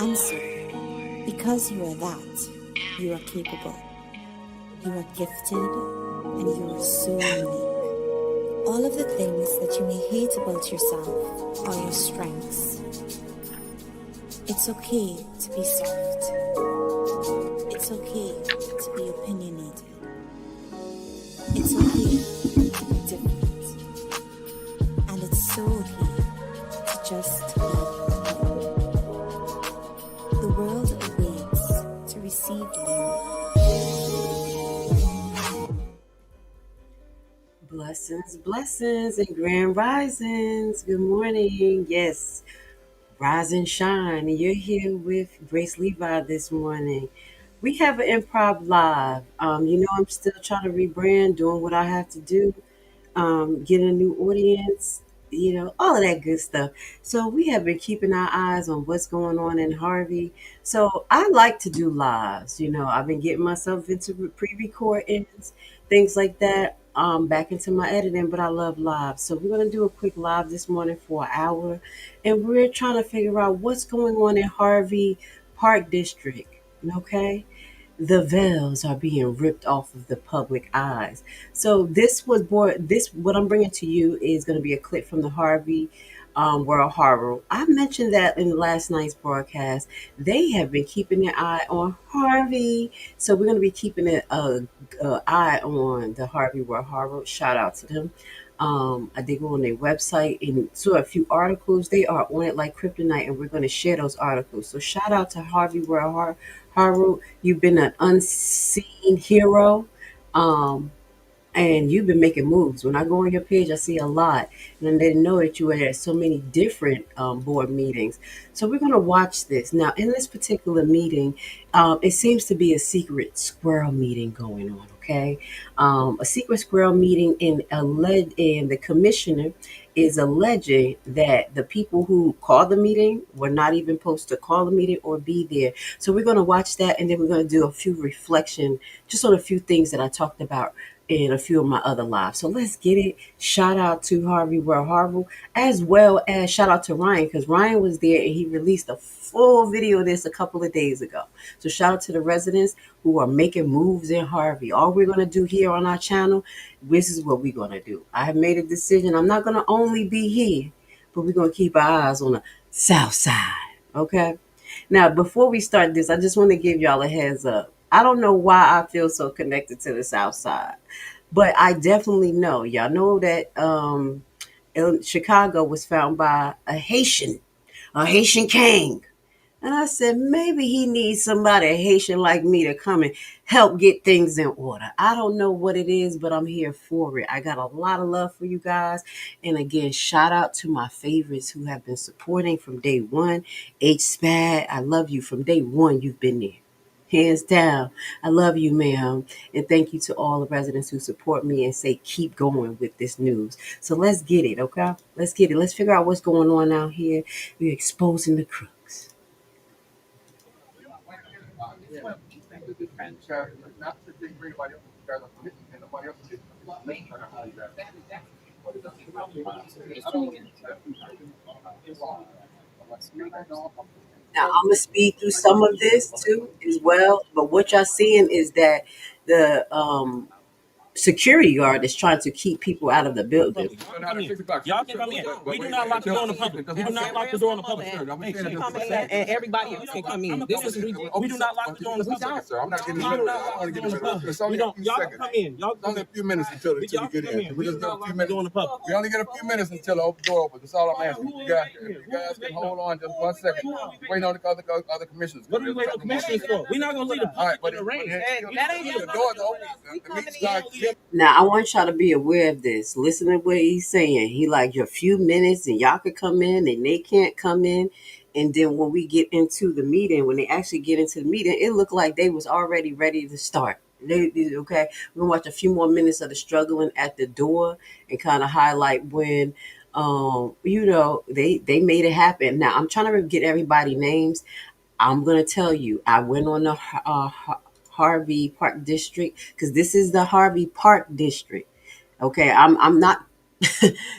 answer. Because you are that, you are capable, you are gifted, and you are so unique. All of the things that you may hate about yourself are your strengths. It's okay to be soft. It's okay to be opinionated. It's okay to be different. And it's so okay to just love you. The world awaits to receive you. Blessings, and grand risings. Good morning. Yes, rise and shine. And you're here with Grace Levi this morning. We have an improv live. I'm still trying to rebrand, doing what I have to do, getting a new audience, all of that good stuff. So we have been keeping our eyes on what's going on in Harvey. So I like to do lives. I've been getting myself into pre-recordings, things like that, back into my editing, but I love live. So we're going to do a quick live this morning for an hour, and we're trying to figure out what's going on in Harvey Park District. Okay, the veils are being ripped off of the public eyes. So this what I'm bringing to you is going to be a clip from the Harvey World Horror. I mentioned that in last night's broadcast. They have been keeping their eye on Harvey, so we're going to be keeping a eye on the Harvey World Horror. Shout out to them. I did go on their website and saw a few articles. They are on it like kryptonite, and we're going to share those articles. So shout out to Harvey World Haru, you've been an unseen hero. Um, and you've been making moves. When I go on your page, I see a lot, and I didn't know that you were at so many different board meetings. So we're going to watch this now. In this particular meeting, it seems to be a secret squirrel meeting going on. Okay, a secret squirrel meeting, and the commissioner is alleging that the people who called the meeting were not even supposed to call the meeting or be there. So we're going to watch that, and then we're going to do a few reflection just on a few things that I talked about in a few of my other lives. So let's get it. Shout out to Harvey World Harvey, as well as shout out to Ryan, because Ryan was there and he released a full video of this a couple of days ago. So shout out to the residents who are making moves in Harvey. All we're going to do here on our channel, this is what we're going to do. I have made a decision. I'm not going to only be here, but we're going to keep our eyes on the south side. Okay. Now, before we start this, I just want to give y'all a heads up. I don't know why I feel so connected to the South Side, but I definitely know. Y'all know that Chicago was found by a Haitian king. And I said, maybe he needs somebody, a Haitian like me, to come and help get things in order. I don't know what it is, but I'm here for it. I got a lot of love for you guys. And again, shout out to my favorites who have been supporting from day one. H Spad, I love you from day one. You've been there. Hands down. I love you, ma'am. And thank you to all the residents who support me and say, keep going with this news. So let's get it, okay? Let's get it. Let's figure out what's going on out here. We're exposing the crooks. Now I'm gonna speed through some of this too as well. But what y'all seeing is that the security guard is trying to keep people out of the building. Y'all can come in. We do not lock the door on the public. We do not lock the door on the public. And everybody else can come in. This is we do not lock the door on the public. Sir, I'm not getting We do not lock the door on the public. We don't. Y'all can come in. Y'all only a few minutes until we get in. We just got a few minutes on the public. We only get a few minutes until the door opens. That's all I'm asking. You guys can hold on just 1 second. Waiting on the other commissioners. What are we waiting on commissioners for? We're not gonna leave the public in the rain. That ain't the door's open. Now I want y'all to be aware of this. Listen to what he's saying. He like your few minutes and y'all could come in and they can't come in. And then when we get into the meeting, when they actually get into the meeting, it looked like they was already ready to start. Okay, we're gonna watch a few more minutes of the struggling at the door and kind of highlight when they made it happen. Now I'm trying to get everybody names. I'm gonna tell you, I went on the Harvey Park District, because this is the Harvey Park District. Okay, I'm not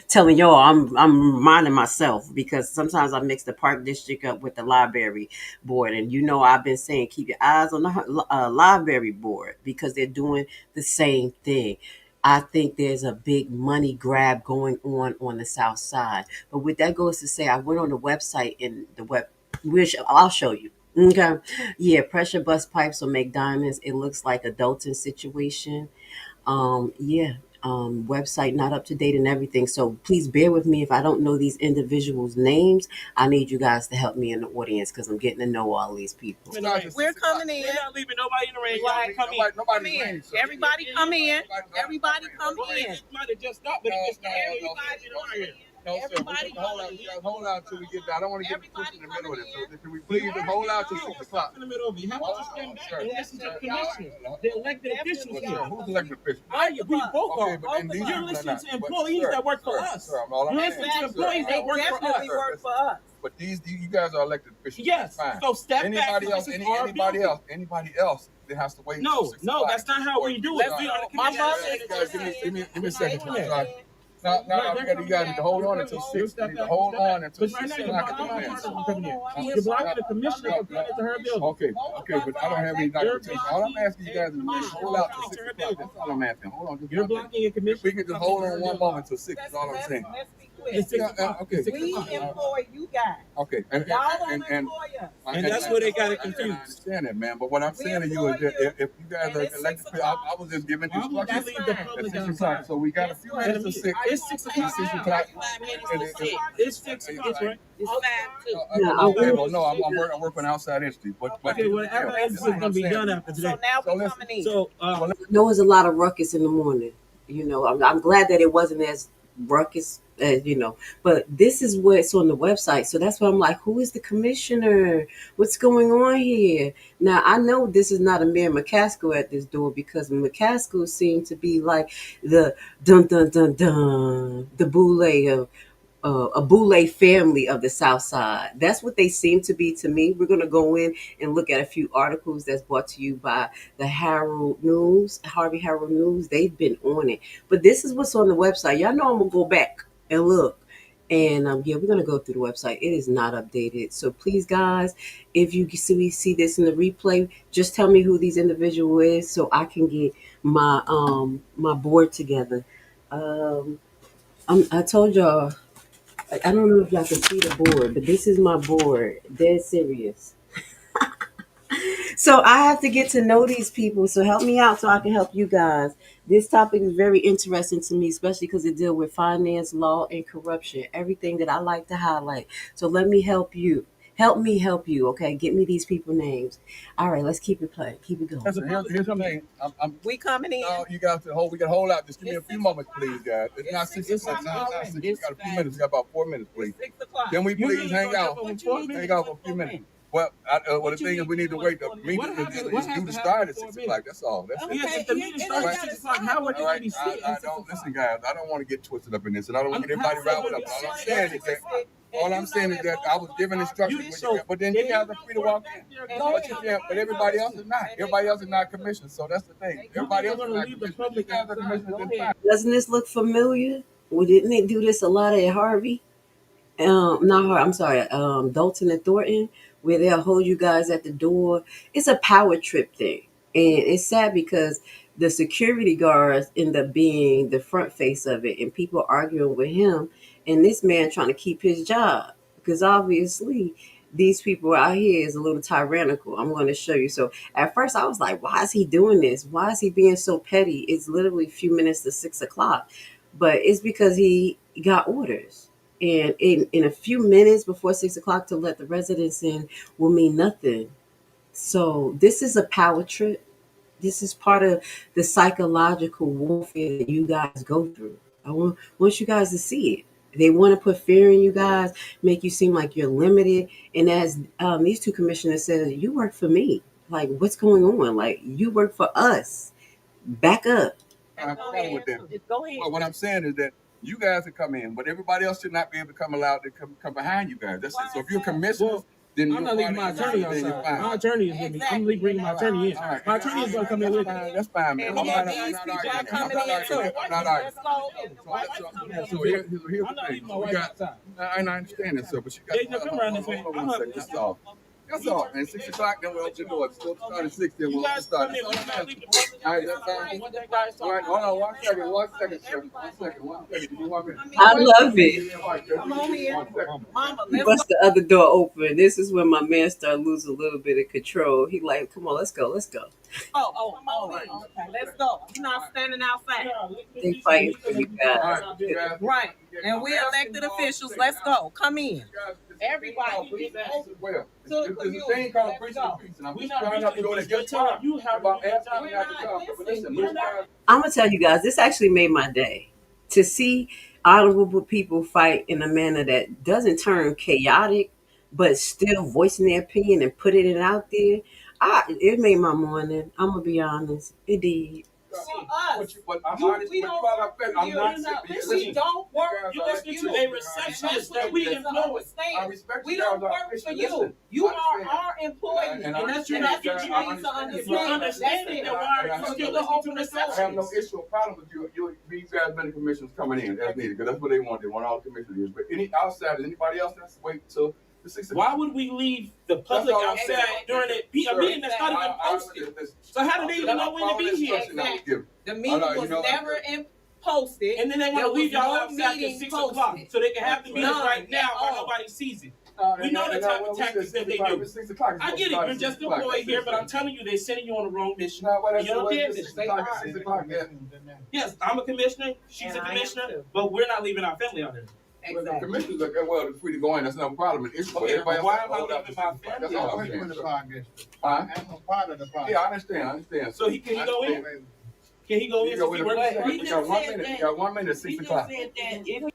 telling y'all I'm reminding myself because sometimes I mix the park district up with the library board, and I've been saying keep your eyes on the library board because they're doing the same thing. I think there's a big money grab going on the south side. But with that goes to say, I went on the website and which I'll show you. Okay, yeah, pressure bust pipes will make diamonds. It looks like a Dalton situation. Yeah, website not up to date and everything. So please bear with me if I don't know these individuals' names. I need you guys to help me in the audience because I'm getting to know all these people. We're coming in. We're not leaving nobody in the rain. Y'all come in. Come in. Everybody come in. Everybody come in. Might have just stopped, but it just everybody in here. No, sir. Hold out till we get there. I don't want to get pushed in the middle of this. So can we please just hold out till 6 o'clock? In the middle of it. How about you stand back and listen to the commissioners, the elected officials here? Who's elected officials? We both are. These You're listening to employees that work for us. You're listening to employees that work for us. But you guys are elected officials. Yes. Fine. So step anybody back. Anybody else that has to wait. No, that's not how we do it. My boss give me a second. No, you guys need to hold on until 6. You need to hold on until 6 o'clock. You're blocking the commissioner from coming to her building. Okay, but I don't have any documentation. All I'm asking you guys is to hold out till 6 o'clock. That's all I'm asking. Hold on. You're blocking your commissioner. If we can just hold on one moment till 6, that's all I'm saying. It's 6 o'clock. Okay. We employ you guys. Okay, Y'all don't employ us. And that's where they got it confused. I understand that, man. But what I'm saying to you is that if you guys are elected, I was just giving instructions at 6 o'clock. So we got a few minutes to 6. It's 6 o'clock. 6 o'clock. It's 6 o'clock, right? Okay, well, no, I'm working outside institute. Okay, well, everything is going to be done after today. So now we're coming in. So, There was a lot of ruckus in the morning. I'm glad that it wasn't as ruckus as but this is what's on the website. So that's why I'm like, who is the commissioner? What's going on here? Now I know this is not a Mayor McCaskill at this door because McCaskill seemed to be like the dun dun dun dun, the boule of a boule family of the South Side. That's what they seem to be to me. We're going to go in and look at a few articles that's brought to you by the Herald News, Harvey Herald News. They've been on it. But this is what's on the website. Y'all know I'm going to go back and look. And yeah, we're going to go through the website. It is not updated. So please, guys, if you see this in the replay, just tell me who these individuals is so I can get my my board together. I told y'all, I don't know if y'all can see the board, but this is my board. Dead serious. So I have to get to know these people. So help me out so I can help you guys. This topic is very interesting to me, especially because it deals with finance, law, and corruption. Everything that I like to highlight. So let me help you. Help me help you, okay? Get me these people names. All right, let's keep it playing. Keep it going. Here's something. We coming in. No, you got to hold. We can hold out. Just give me a few moments, please, guys. It's not 6 o'clock. No, it's not 6. We got a few minutes. We got about 4 minutes, please. 6 o'clock. Can we please hang out? Hang out for a few minutes. Well, the thing is, we need to wait. The meeting is due to start at 6 o'clock. That's all. That's it. Yes, if the meeting starts at 6 o'clock, how would it be 6? I don't listen, guys. I don't want to get twisted up in this, and I don't want to get everybody riled up. All I'm saying is that I was given instructions, but then you guys are free to walk in. But everybody else is not. Everybody else is not commissioned. So that's the thing. Everybody else is not commissioned. Doesn't this look familiar? Well, didn't they do this a lot at Harvey? Not Harvey. I'm sorry. Dalton and Thornton, where they'll hold you guys at the door. It's a power trip thing, and it's sad because the security guards end up being the front face of it, and people arguing with him, and this man trying to keep his job because obviously these people out here is a little tyrannical. I'm going to show you. So at first I was like, why is he doing this? Why is he being so petty? It's literally a few minutes to 6 o'clock, but it's because he got orders. And in a few minutes before 6 o'clock to let the residents in will mean nothing. So this is a power trip. This is part of the psychological warfare that you guys go through. I want you guys to see it. They want to put fear in you guys, make you seem like you're limited. And as these two commissioners said, you work for me. Like, what's going on? Like, you work for us. Back up. I'm fine with that. Go ahead. Well, what I'm saying is that you guys can come in, but everybody else should not be able to come allowed to come behind you guys. That's it. So if you're commissioners, then I'm not leaving my attorney outside. My attorney is with me. I'm bringing my attorney in. My attorney is going to come in with me. That's fine, man. And then these people are coming in too. I'm not arguing. So So here's the I'm not thing. leaving my We wife got, outside. I understand that, sir, but you got They just come around this way. hold on one second. That's all. That's all. And 6 o'clock, then we'll open the door. It's still starting 6, then You we'll guys start. come in. All I'm not leaving the right, that's fine. What that guy's All right, talking hold on one second, sir. One second. Give me 1 minute. I love it. Come on in. 1 second. Mama, He let's busts the other door open. This is when my man started losing a little bit of control. He like, come on, let's go. go. Okay. Let's go. You're not standing outside. They fighting for you All guys. right, you guys. Right. And we elected officials. Let's go. Come in. Everybody, It's a you. thing called Let's breach go. of peace, and I'm We just not trying not to go reaching to the get time. You have about to asking me not to come. But listen, this guy- I'm gonna tell you guys, this actually made my day to see honorable people fight in a manner that doesn't turn chaotic, but still voicing their opinion and putting it out there. It made my morning. I'm gonna be honest, it did. But I'm You- honest, we but don't I'm work for not you. saying We don't work You for listen you. to a receptionist that we employ. I respect We you don't guys. work for you. Listen, You I are understand. our employee. And And that's your That's you what you I need to understand. If you understand. understand it, then why are you still listening to I have no receptionists? issue or problem with you. These guys been the commissioners coming in as needed, because that's what they want. They want all the commissioners. But any outside, anybody else that's wait till the 6 Why would we leave the public That's all I'm outside saying. during a meeting that's not even posted? So how do they even know when to be here? The meeting was never posted. And then they want to There leave was y'all no outside at meeting 6 o'clock, posted. so they can have the meeting None right now at while all. nobody sees it. We know the type of tactics that they do. 6 o'clock. I get it, you're just employed here, but I'm telling you, they're sending you on the wrong mission. No, well, that's You don't the way get it this. is. 6 o'clock. 6 o'clock. Yeah. Yes, I'm a commissioner, she's And a I am commissioner, too. but we're not leaving our family out there. Well, the Exactly. commissioners are well free to go in. That's no problem. An issue. Okay, Everybody but why else am I hold up leaving to my 6 o'clock. family That's all out I'm there? saying. Huh? Yeah, I understand. So can he go in? Can he go in? You Since he works here? You got 1 minute. You got 1 minute. 6 o'clock.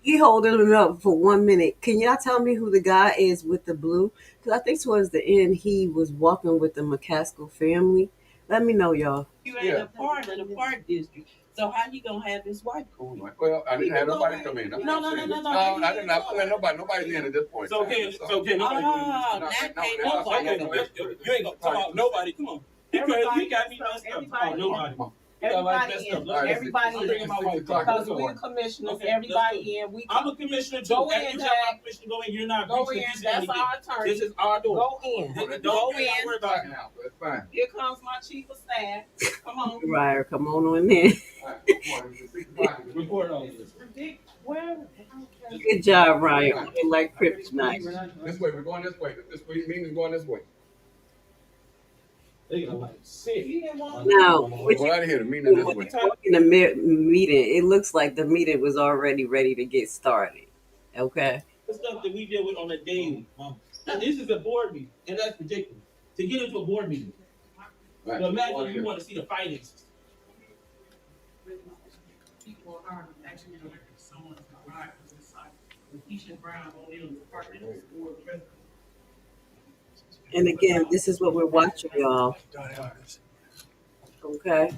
He holding it up for 1 minute. Can y'all tell me who the guy is with the blue? Because I think towards the end he was walking with the McCaskill family. Let me know, y'all. You ain't a part of the park district. So how you gonna have this wife going? Well, I didn't have nobody come in. No. I didn't have nobody. Nobody's in at this point. So can nobody? Oh, No, that no, ain't no, nobody. Okay, you ain't gonna talk about nobody. Come on. He got me messed up. Oh, nobody. Everybody in. Everybody I'm in. bringing my wife. Because we're commissioners. Okay, Everybody in. We I'm a commissioner too. Go If in, you have my Jack. permission, go in. You're not go breaching in. this That's anything. our attorney. This is our door. Go in. Don't Go worry in. about it. now. That's fine. Here comes my chief of staff. Come on. Right, come on in. All right, come on, it's 6 o'clock. Report on this. Good job, Ryan. You like kryptonite. This way, we're going this way. This meeting is going this way. They gonna like sick. Now, We're what out of here. The meeting is this way. in the meeting, it looks like the meeting was already ready to get started. Okay. The stuff that we deal with on a daily. And this is a board meeting, and that's ridiculous. To get into a board meeting. Right. So imagine if you want to see the finances. People are actually elected someone to arrive to this site. Keisha Brown, only on the department board president. And again, this is what we're watching, y'all. Okay.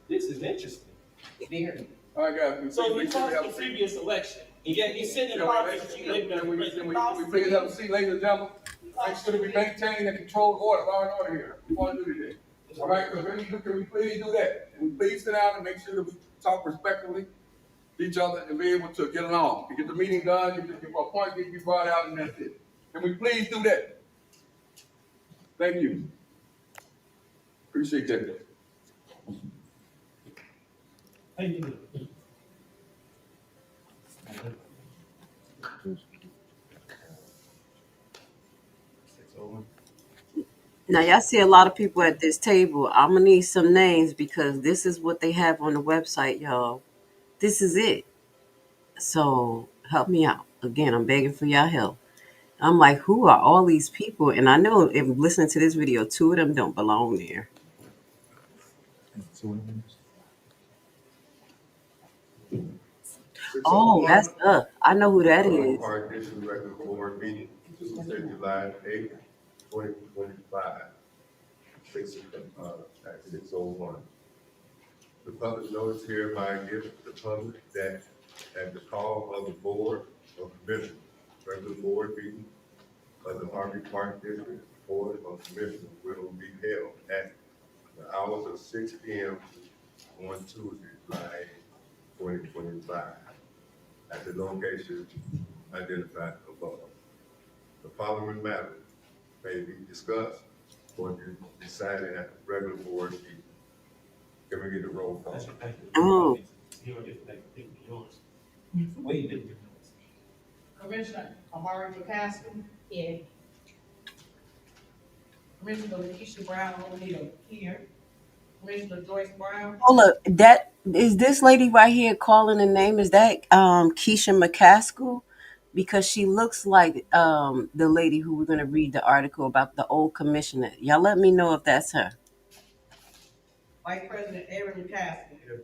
This is interesting. All right, guys. So he lost the previous election, and yet he's sitting in the office and she's living in We the please have a seat, ladies and gentlemen. Make sure that we maintain and control order, law and order here. We want to do today. All right, so can we please do that? Can we please sit down and make sure that we talk respectfully to each other and be able to get along, to get the meeting done, get a point, get you brought out, and that's it. Can we please do that? Thank you. Appreciate that. Hey, you do. Now y'all see a lot of people at this table. I'm gonna need some names because this is what they have on the website, y'all. This is it. So help me out. Again, I'm begging for y'all help. I'm like, who are all these people? And I know if listening to this video, 2 of them don't belong there. Oh, that's I know who that is. Park District Record Board meeting, Tuesday, July 8th, 2025, 6:01. The public notice hereby gives the public that at the call of the board of Commissioners, regular board meeting of the Harvey Park District Board of Commissioners will be held at the hours of 6 p.m. on Tuesday, July 2025, at the location identified above. The following matters may be discussed or decided at the regular board meeting. Can we get a roll call? Oh, Way different. Commissioner Amari McCaskill. Here. Commissioner Lakeisha Brown O'Neal. Here. Commissioner Joyce Brown. hold up. That is this lady right here calling the name. Is that Keisha McCaskill? Because she looks like the lady who we're gonna read the article about the old commissioner. Y'all let me know if that's her. Vice President Aaron McCaskill. Here.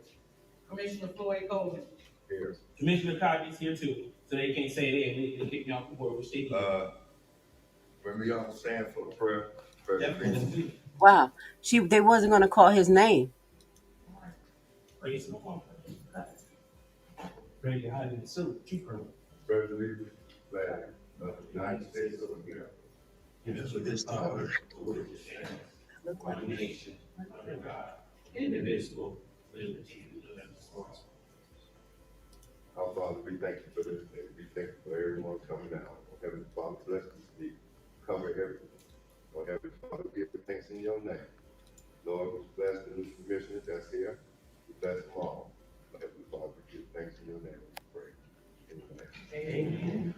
Commissioner Floyd Coleman. Here. Commissioner Cotby's here too, so they can't say they kick me off the board, which they did. When we all stand for the prayer, Definitely. Wow, they wasn't gonna call his name. Praise the Lord. Ready to hide in the suit, cheaper. President, flag of the United States of America. And that's what this hour one nation, under God, indivisible, liberty, and justice. Our Father, we thank you for this day. We thank you for everyone coming out. Heavenly Father, bless this week. Cover everything. Lord, Heavenly Father, give the thanks in your name. Lord, we bless the new commissioners that's here. We bless them all. Lord, Heavenly Father, we give thanks in your name. We pray. In your name. Amen.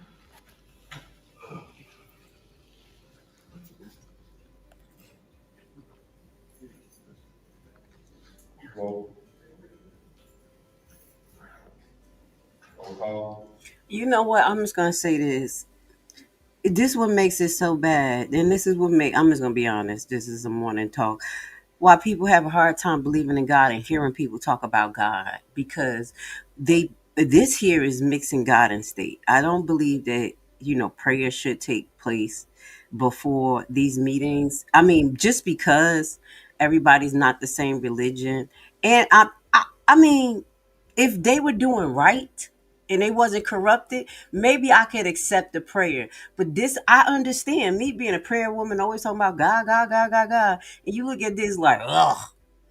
Roll call. You know what? I'm just gonna say this. This what makes it so bad, and this is what I'm just gonna be honest. This is a morning talk. Why people have a hard time believing in God and hearing people talk about God, because this here is mixing God and state. I don't believe that prayer should take place before these meetings. I mean, just because everybody's not the same religion, and I mean, if they were doing right and they wasn't corrupted, maybe I could accept the prayer. But this, I understand, me being a prayer woman, always talking about God, God, God, God, God. And you look at this like, ugh,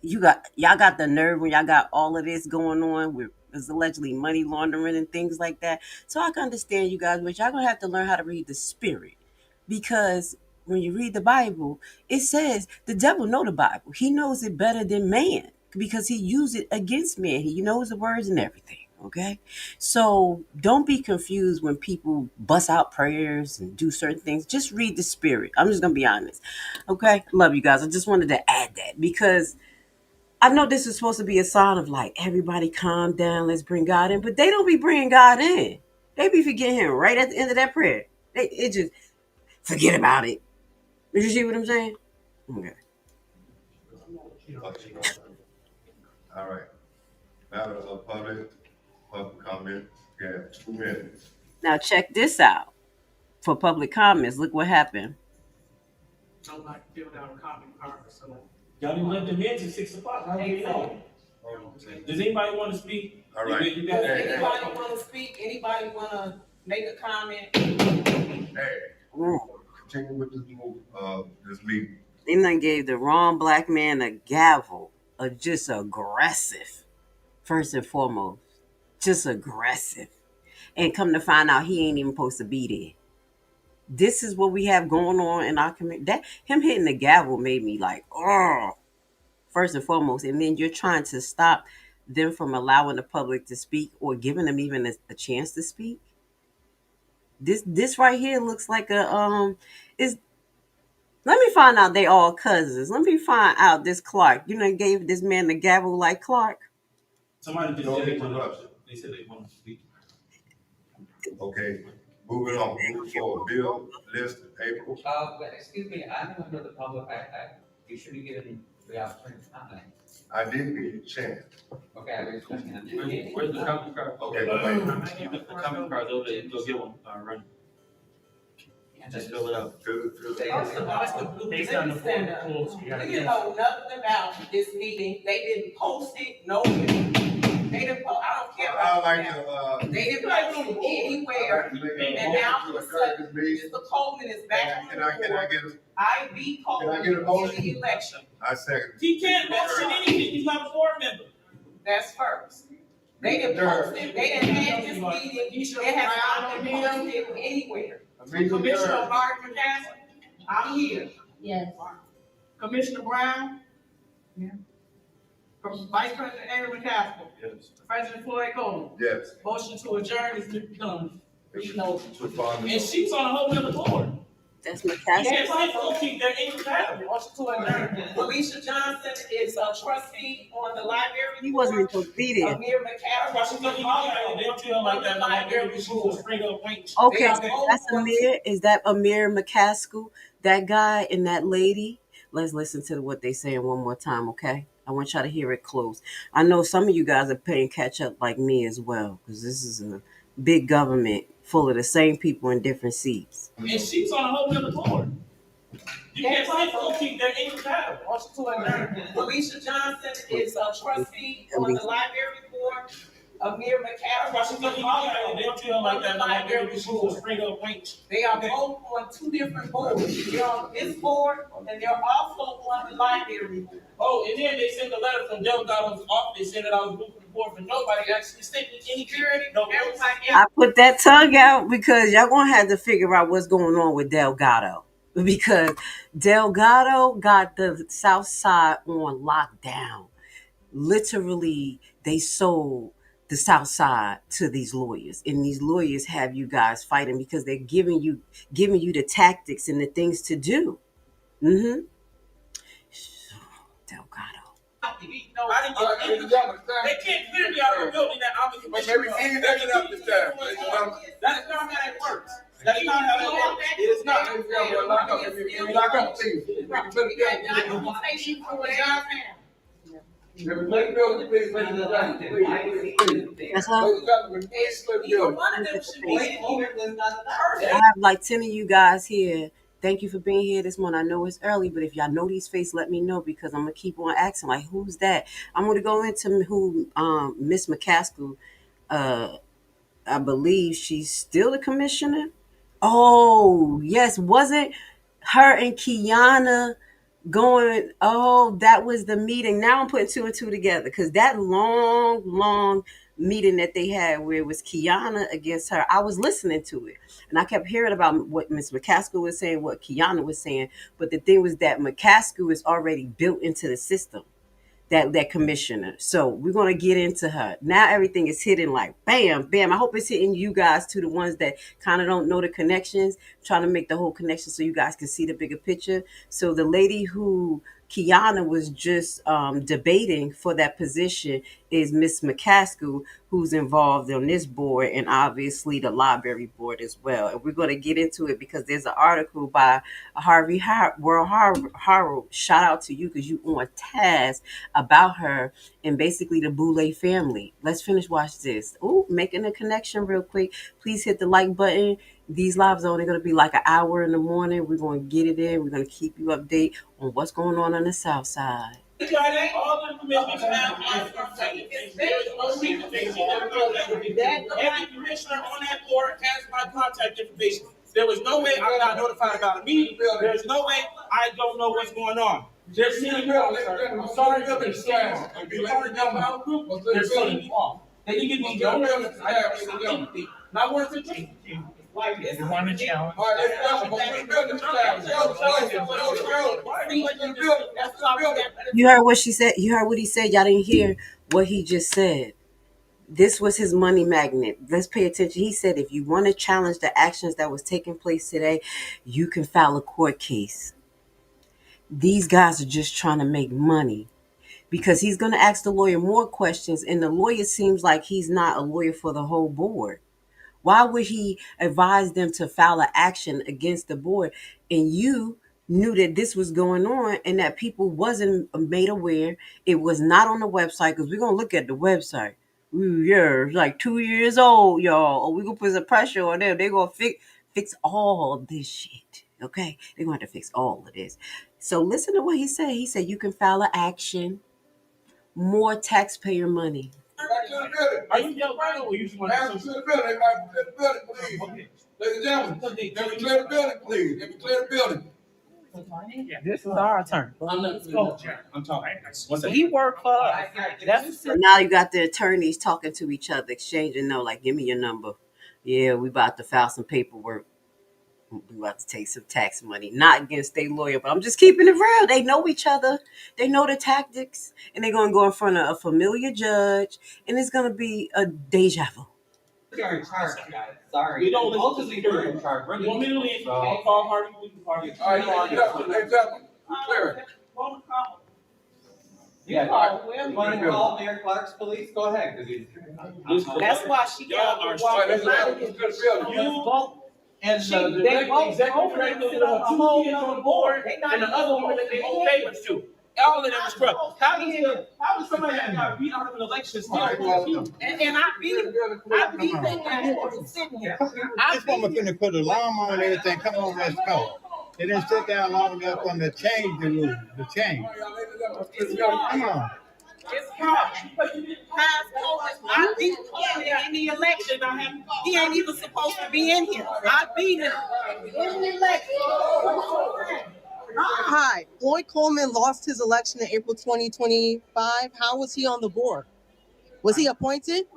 y'all got the nerve when y'all got all of this going on with is allegedly money laundering and things like that. So I can understand you guys, but y'all gonna have to learn how to read the spirit. Because when you read the Bible, it says the devil know the Bible. He knows it better than man because he used it against man. He knows the words and everything. Okay. So don't be confused when people bust out prayers and do certain things. Just read the spirit. I'm just gonna be honest. Okay. Love you guys. I just wanted to add that because I know this is supposed to be a sign of like everybody calm down, let's bring God in, but they don't be bringing God in. They be forgetting him right at the end of that prayer. It just forget about it. You see what I'm saying? Okay. All right. Matter of public comment. You have 2 minutes. Now check this out. For public comments, look what happened. Nobody filled out a comment card, so. Y'all didn't let them in till 6 o'clock. How do you know? Does anybody want to speak? All right. You got Anybody want to speak? Anybody want to make a comment? Hey, continue with this meeting. They done gave the wrong black man a gavel. Just aggressive. First and foremost. Just aggressive. And come to find out he ain't even supposed to be there. This is what we have going on in our community. That him hitting the gavel made me like, oh, first and foremost. And then you're trying to stop them from allowing the public to speak or giving them even a chance to speak. This right here looks like is. Let me find out they all cousins. Let me find out this Clark. Gave this man the gavel like Clark. Somebody just said they want to speak. Okay. Moving on. Moving forward. Bill, list, April. Excuse me, I'm a member of the public. You should be given the opportunity to comment. I didn't get a chance. Okay, I raised my hand. Where's the comment card? Okay, The comment card's over there. Go get one. Run. Just fill it out. First of all, They got the we didn't know nothing about this meeting. They didn't post it nowhere. They didn't post, I don't care I about like that. to, They didn't post it anywhere, and now all of a sudden, Mr. Coleman is back on can the I board. get a, I beat Coleman Can I get a motion? in the election. I second. He can't motion anything. He's not a board member. That's first. They didn't post it, they didn't have this meeting, they have not been posted anywhere. Commissioner Mark McCaskey, I'm here. Yes. Commissioner Brown. Yeah. Vice President Aaron McCaskey. Yes. President Floyd Coleman. Yes. Motion to adjourn is done. No. And she's on a whole other board. That's You McCaskey. can't say folks, they're incompatible. Motion to adjourn. Felicia Johnson is a trustee on the library. He wasn't even supposed to be there. Amir That's why she's McCaskey. looking at they don't feel like that. Library, she's a straight up wench. Okay, so that's Amir. Is that Amir McCaskill? That guy and that lady? Let's listen to what they saying one more time, okay? I want y'all to hear it close. I know some of you guys are playing catch up like me as well, because this is a big government full of the same people in different seats. And she's on a whole other board. You can't say folks, they're incompatible. Motion to adjourn. Felicia Johnson is a trustee on the library board. Amir That's why McCaskey. she's looking at they don't feel like that. Library, she's a straight up wench. They are both on two different boards. They're on this board and they're also on the library board. Oh, and then they sent a letter from Delgado's office saying that I was moving the board, but nobody actually sent me any security. No, I put that tongue out because y'all gonna have to figure out what's going on with Delgado. Because Delgado got the South Side on lockdown. Literally, they sold the South Side to these lawyers, and these lawyers have you guys fighting because they're giving you the tactics and the things to do. Mm-hmm. Delgado. They can't clear me out of the building that I'm a commissioner. Maybe he didn't get up this time. That is not how it works. That is not how it works. It is not. Lock up. Lock up, please. That's how. I have like 10 of you guys here. Thank you for being here this morning. I know it's early, but if y'all know these faces, let me know because I'm gonna keep on asking. Like, who's that? I'm gonna go into who Miss McCaskill. I believe she's still the commissioner. Oh yes, wasn't her and Kiana going? Oh, that was the meeting. Now I'm putting two and two together because that long meeting that they had where it was Kiana against her, I was listening to it and I kept hearing about what Miss McCaskill was saying, what Kiana was saying, but the thing was that McCaskill is already built into the system. That commissioner. So we're gonna get into her. Now everything is hitting like bam, bam. I hope it's hitting you guys too, the ones that kind of don't know the connections, trying to make the whole connection so you guys can see the bigger picture. So the lady who Kiana was just debating for that position is Miss McCaskill, who's involved on this board and obviously the library board as well. And we're going to get into it because there's an article by Harvey Herald. Shout out to you because you on task about her and basically the Boulay family. Let's finish watch this. Oh, making a connection real quick. Please hit the like button. These lives are only going to be like an hour in the morning. We're going to get it in. We're going to keep you updated on what's going on the South Side. All the information now every commissioner on that board has my contact information. There was no way I'm not notified about a meeting. There's no way I don't know what's going on. There's city bill, sir. I'm sorry, Governor. There's city law. They can give me no notice. I have anything. Not worth it. Like this. You want to challenge? You heard what she said. You heard what he said. Y'all didn't hear what he just said. This was his money magnet. Let's pay attention. He said, if you want to challenge the actions that was taking place today, you can file a court case. These guys are just trying to make money because he's going to ask the lawyer more questions. And the lawyer seems like he's not a lawyer for the whole board. Why would he advise them to file an action against the board? And you knew that this was going on and that people wasn't made aware. It was not on the website because we're going to look at the website. Ooh, yeah, it's like 2 years old, y'all. Or we're going to put some pressure on them. They're going to fix all this shit. Okay? They're going to have to fix all of this. So listen to what he said. He said you can file an action, more taxpayer money. Back to the building. Are you yelling or you just want Back to the building. Everybody clear the building, please. Ladies and gentlemen, let me clear the building, please. Let me clear the building. This is our attorney. I'm talking. So he worked for us. So now you got the attorneys talking to each other, exchanging notes, like, give me your number. Yeah, we about to file some paperwork. We about to take some tax money. Not against their lawyer, but I'm just keeping it real. They know each other. They know the tactics. And they're going to go in front of a familiar judge. And it's going to be a deja vu. You're in charge, guys. Sorry. We don't listen Both to of you security. are in charge. You want me to leave? I'll call Harvey. We can call you. All right, ladies and gentlemen, clear it. Yeah, you want to call Mayor Clark's police? Go ahead, because he's. That's why she Y'all got are to walk Let's around. clear the building. You and They the both executive over there director sit with on the a two whole kids on the other board board. They not and the even other woman that they owe favors to. All of them is corrupt. How is somebody that got beat out of an election still All right, well, And I beat them. I beat them when I was sitting here. This woman finna put alarm on and everything. Come on, let's go. They didn't sit down long enough for them to change the rules, the change. Come on. It's hard. I beat Coleman in the election. He ain't even supposed to be in here. I beat him in the election. Hi, Floyd Coleman lost his election in April 2025. How was he on the board? Was he appointed?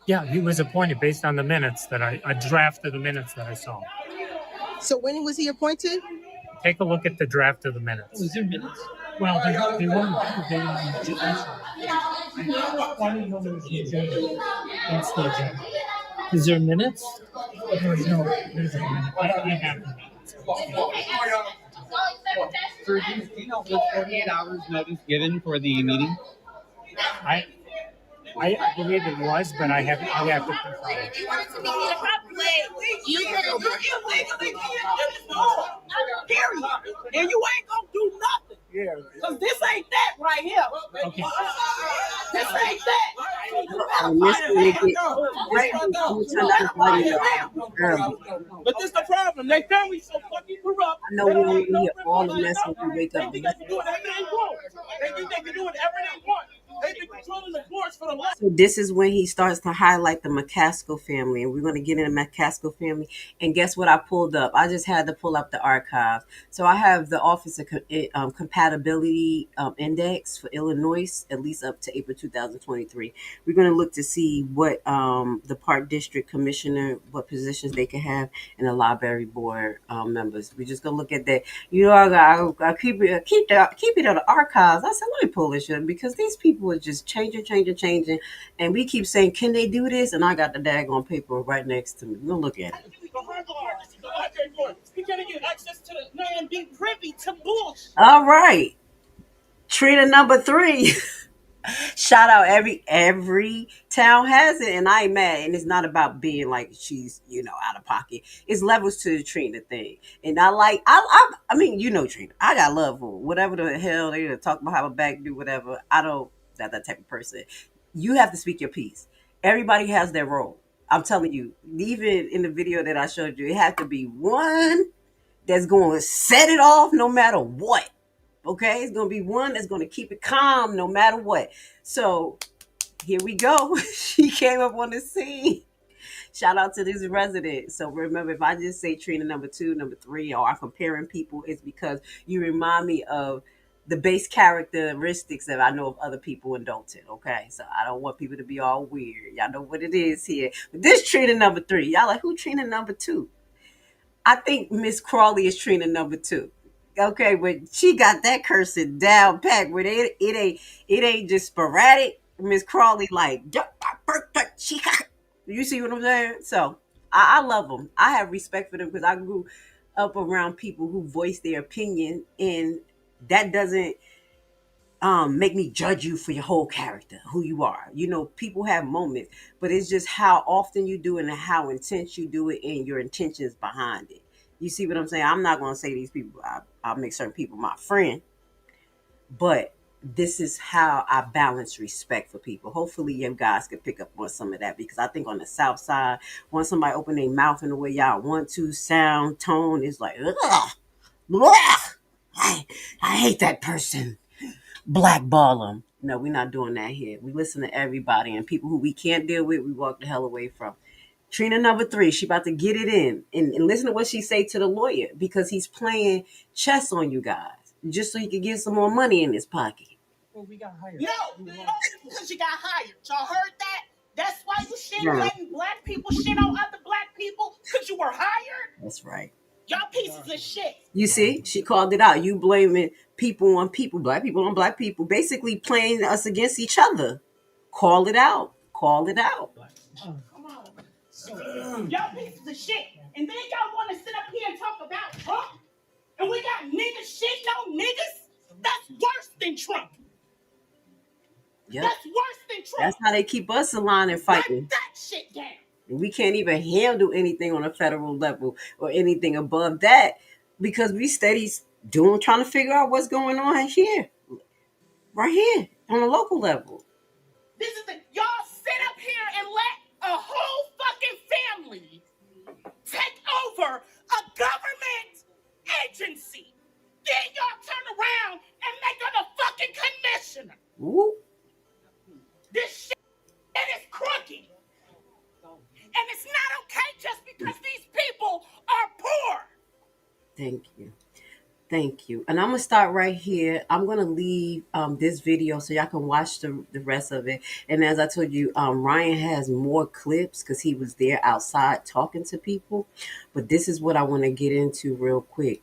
Yeah, he was appointed based on the minutes that I draft of the minutes that I saw. So when was he appointed? Take a look at the draft of the minutes. Was there minutes? Well, they weren't. That's the agenda. Is there minutes? There's no. There's no minutes. I have the minutes. Do you know was 48 hours notice given for the meeting? I believe it was, but I have to confirm. You wanted to meet me the proper way. You could have illegally period. And you ain't gonna do nothing. Yeah. Cause this ain't that right here. Okay. This ain't that. But this the problem. They family so fucking corrupt. I know we don't hear all the mess when we wake up. They think they can do whatever they want. They think they can do whatever they want. They've been controlling the courts for the last. So this is when he starts to highlight the McCaskill family, and we're going to get into the McCaskill family. And guess what I pulled up? I just had to pull up the archives. So I have the Office of Compatibility Index for Illinois, at least up to April 2023. We're going to look to see what the Park District Commissioner, what positions they can have, and the library board members. We're just going to look at that. You know, I keep it on the archives. I said, let me pull this shit because these people are just changing. And we keep saying, can they do this? And I got the daggone paper right next to me. We'll look at it. He can't get access to the man, be privy to bullshit. All right. Trina number 3. Shout out, every town has it, and I ain't mad. And it's not about being like she's, out of pocket. It's levels to the Trina thing. And I mean, Trina. I got love for her. Whatever the hell they talk about, how a back do whatever. I don't that type of person. You have to speak your piece. Everybody has their role. I'm telling you, even in the video that I showed you, it had to be one that's going to set it off no matter what. Okay, it's going to be one that's going to keep it calm no matter what. So here we go. She came up on the scene. Shout out to this resident. So remember, if I just say Trina number 2, number 3, or I'm comparing people, it's because you remind me of the base characteristics that I know of other people in Dalton. Okay, so I don't want people to be all weird. Y'all know what it is here. But this Trina number 3, y'all like, who Trina number 2? I think Miss Crawley is Trina number 2. Okay, but she got that cursing down pat where it ain't just sporadic. Miss Crawley like, you see what I'm saying? So I love them. I have respect for them because I grew up around people who voice their opinion, and that doesn't make me judge you for your whole character, who you are. People have moments, but it's just how often you do it and how intense you do it and your intentions behind it. You see what I'm saying? I'm not going to say these people, I'll make certain people my friend, but this is how I balance respect for people. Hopefully you guys can pick up on some of that, because I think on the South Side, when somebody open their mouth in the way y'all want to, sound, tone, is like, ugh, I hate that person. Blackball them. No, we're not doing that here. We listen to everybody, and people who we can't deal with, we walk the hell away from. Trina number 3, she about to get it in, and listen to what she say to the lawyer, because he's playing chess on you guys just so he could get some more money in his pocket. Well, we got hired. No, because you got hired. Y'all heard that? That's why you shit Yeah. letting black people shit on other black people, because you were hired. That's right. Y'all pieces of shit. You see, she called it out. You blaming people on people, black people on black people, basically playing us against each other. Call it out. Call it out. Come on. Y'all pieces of shit. And then y'all want to sit up here and talk about Trump? And we got niggas shitting on niggas? That's worse than Trump. Yep. That's worse than Trump. That's how they keep us aligned and fighting. Write that shit down. And we can't even handle anything on a federal level or anything above that, because we steady trying to figure out what's going on here, right here on a local level. This is y'all sit up here and let a whole fucking family take over a government agency. Then y'all turn around and make her the fucking commissioner. Ooh. This shit is crooked. And it's not okay just because these people are poor. Thank you. Thank you. And I'm going to start right here. I'm going to leave this video so y'all can watch the rest of it. And as I told you, Ryan has more clips because he was there outside talking to people. But this is what I want to get into real quick,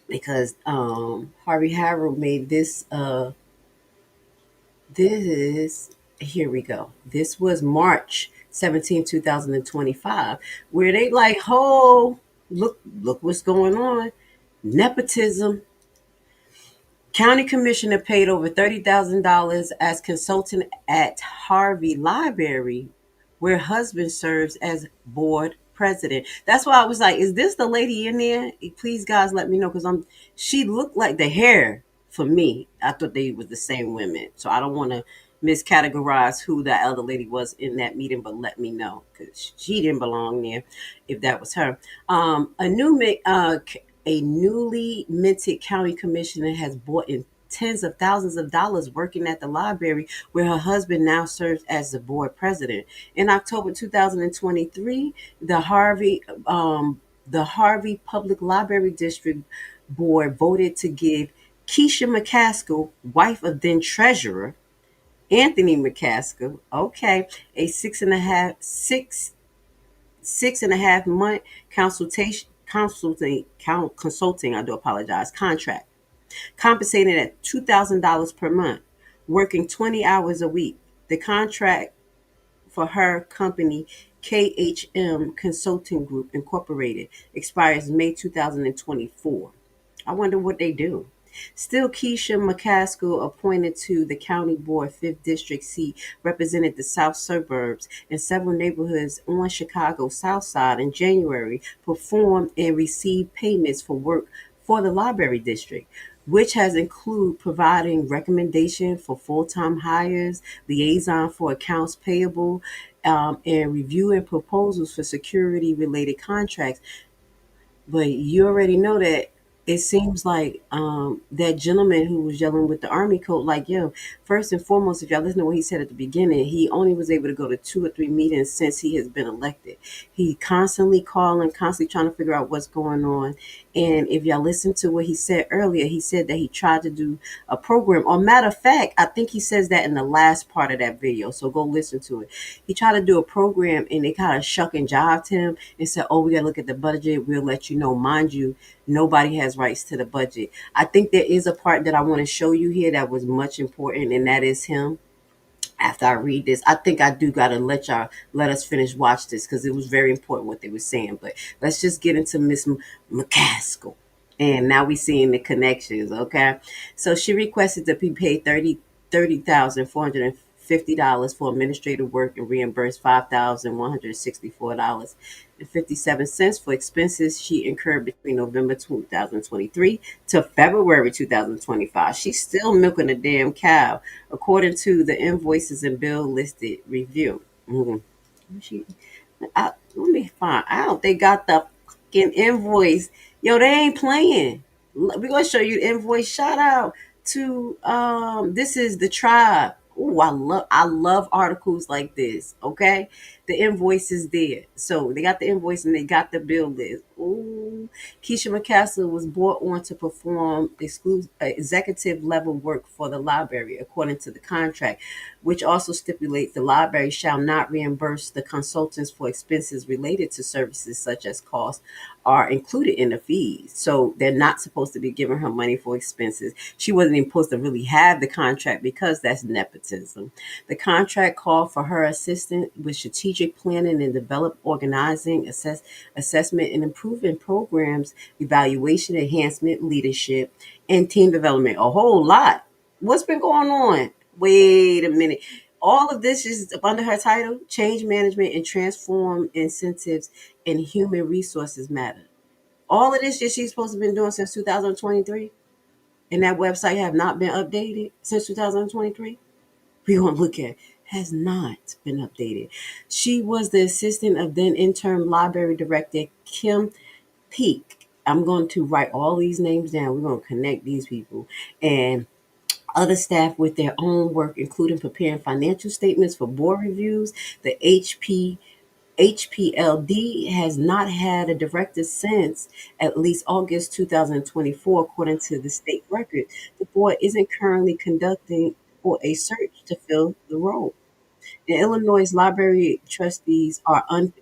because Harvey Harold made this. Here we go. This was March 17, 2025, where they like, oh, look what's going on. Nepotism. County commissioner paid over $30,000 as consultant at Harvey Library, where husband serves as board president. That's why I was like, is this the lady in there? Please, guys, let me know, because she looked like the hair for me. I thought they were the same women. So I don't want to miscategorize who that other lady was in that meeting, but let me know, because she didn't belong there if that was her. A newly minted county commissioner has brought in tens of thousands of dollars working at the library, where her husband now serves as the board president. In October 2023, the Harvey Public Library District Board voted to give Keisha McCaskill, wife of then treasurer Anthony McCaskill, a 6.5 month consulting, I do apologize, contract, compensated at $2,000 per month, working 20 hours a week. The contract for her company, KHM Consulting Group Incorporated, expires May 2024. I wonder what they do. Still, Keisha McCaskill, appointed to the county board 5th district seat, represented the south suburbs and several neighborhoods on Chicago's south side in January, performed and received payments for work for the library district, which has included providing recommendation for full-time hires, liaison for accounts payable, and reviewing proposals for security-related contracts. But you already know that it seems like that gentleman who was yelling with the army coat, like, yo, first and foremost, if y'all listen to what he said at the beginning, he only was able to go to 2 or 3 meetings since he has been elected. He constantly calling, constantly trying to figure out what's going on. And if y'all listen to what he said earlier, he said that he tried to do a program. Or matter of fact, I think he says that in the last part of that video. So go listen to it. He tried to do a program and they kind of shuck and jived him and said, oh, we got to look at the budget. We'll let you know. Mind you, nobody has rights to the budget. I think there is a part that I want to show you here that was much important, and that is him. After I read this, I think I do got to let us finish watch this, because it was very important what they were saying. But let's just get into Miss McCaskill. And now we seeing the connections, okay? So she requested to be paid $30,450 for administrative work and reimbursed $5,164.57 for expenses she incurred between November 2023 to February 2025. She's still milking a damn cow, according to the invoices and bill listed review. Let me find out. They got the fucking invoice. Yo, they ain't playing. We're going to show you the invoice. Shout out to this is the tribe. Oh, I love articles like this. Okay, the invoice is there, so they got the invoice and they got the bill list. Ooh, Keisha McCaskill was brought on to perform exclusive executive level work for the library, according to the contract, which also stipulates the library shall not reimburse the consultants for expenses related to services such as costs are included in the fees. So they're not supposed to be giving her money for expenses. She wasn't even supposed to really have the contract because that's nepotism. The contract called for her assistance with strategic planning and develop organizing, assessment and improvement programs, evaluation, enhancement, leadership, and team development. A whole lot. What's been going on? Wait a minute. All of this is under her title, Change Management and Transform Incentives and Human Resources Matter. All of this she's supposed to have been doing since 2023, and that website have not been updated since 2023. We're going to look at has not been updated. She was the assistant of then interim library director Kim Peek. I'm going to write all these names down. We're going to connect these people. And other staff with their own work, including preparing financial statements for board reviews. The HPLD has not had a director since at least August 2024, according to the state record. The board isn't currently conducting for a search to fill the role. The Illinois library trustees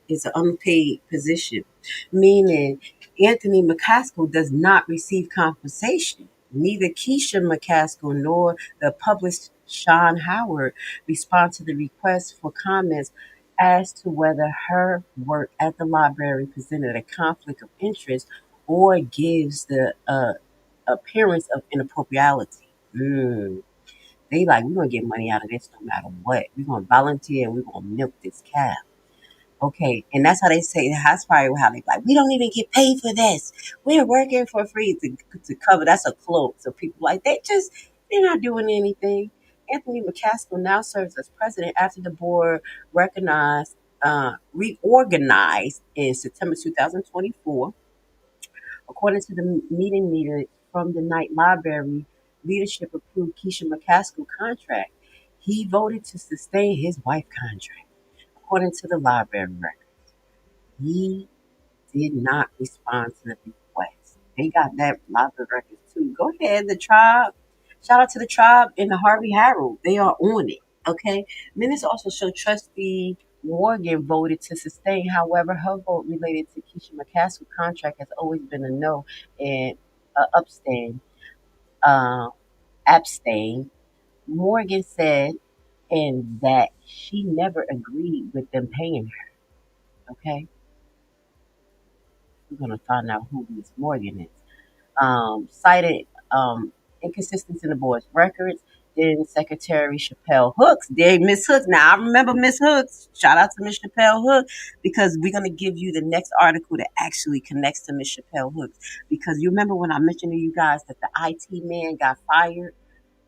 is an unpaid position, meaning Anthony McCaskill does not receive compensation. Neither Keisha McCaskill nor the published Sean Howard respond to the request for comments as to whether her work at the library presented a conflict of interest or gives the appearance of inappropriality. They like, we're gonna get money out of this no matter what. We're gonna volunteer and we're gonna milk this cow. Okay, and that's how they say that's probably how they like, we don't even get paid for this. We're working for free to cover. That's a cloak. So people like they're not doing anything. Anthony McCaskill now serves as president after the board reorganized in September 2024. According to the meeting minutes from the Night Library, leadership approved Keisha McCaskill's contract. He voted to sustain his wife's contract. According to the library record, he did not respond to the request. They got that library record too. Go ahead, the tribe. Shout out to the tribe in the Harvey Herald. They are on it. Okay. Minutes also show trustee Morgan voted to sustain. However, her vote related to Keisha McCaskill's contract has always been a no and abstain. Uh, abstain. Morgan said, and that she never agreed with them paying her. Okay. We're gonna find out who Miss Morgan is. Cited inconsistency in the board's records. Then Secretary Chappelle Hooks. There, Miss Hooks. Now I remember Miss Hooks. Shout out to Miss Chappelle Hooks because we're gonna give you the next article that actually connects to Miss Chappelle Hooks. Because you remember when I mentioned to you guys that the IT man got fired.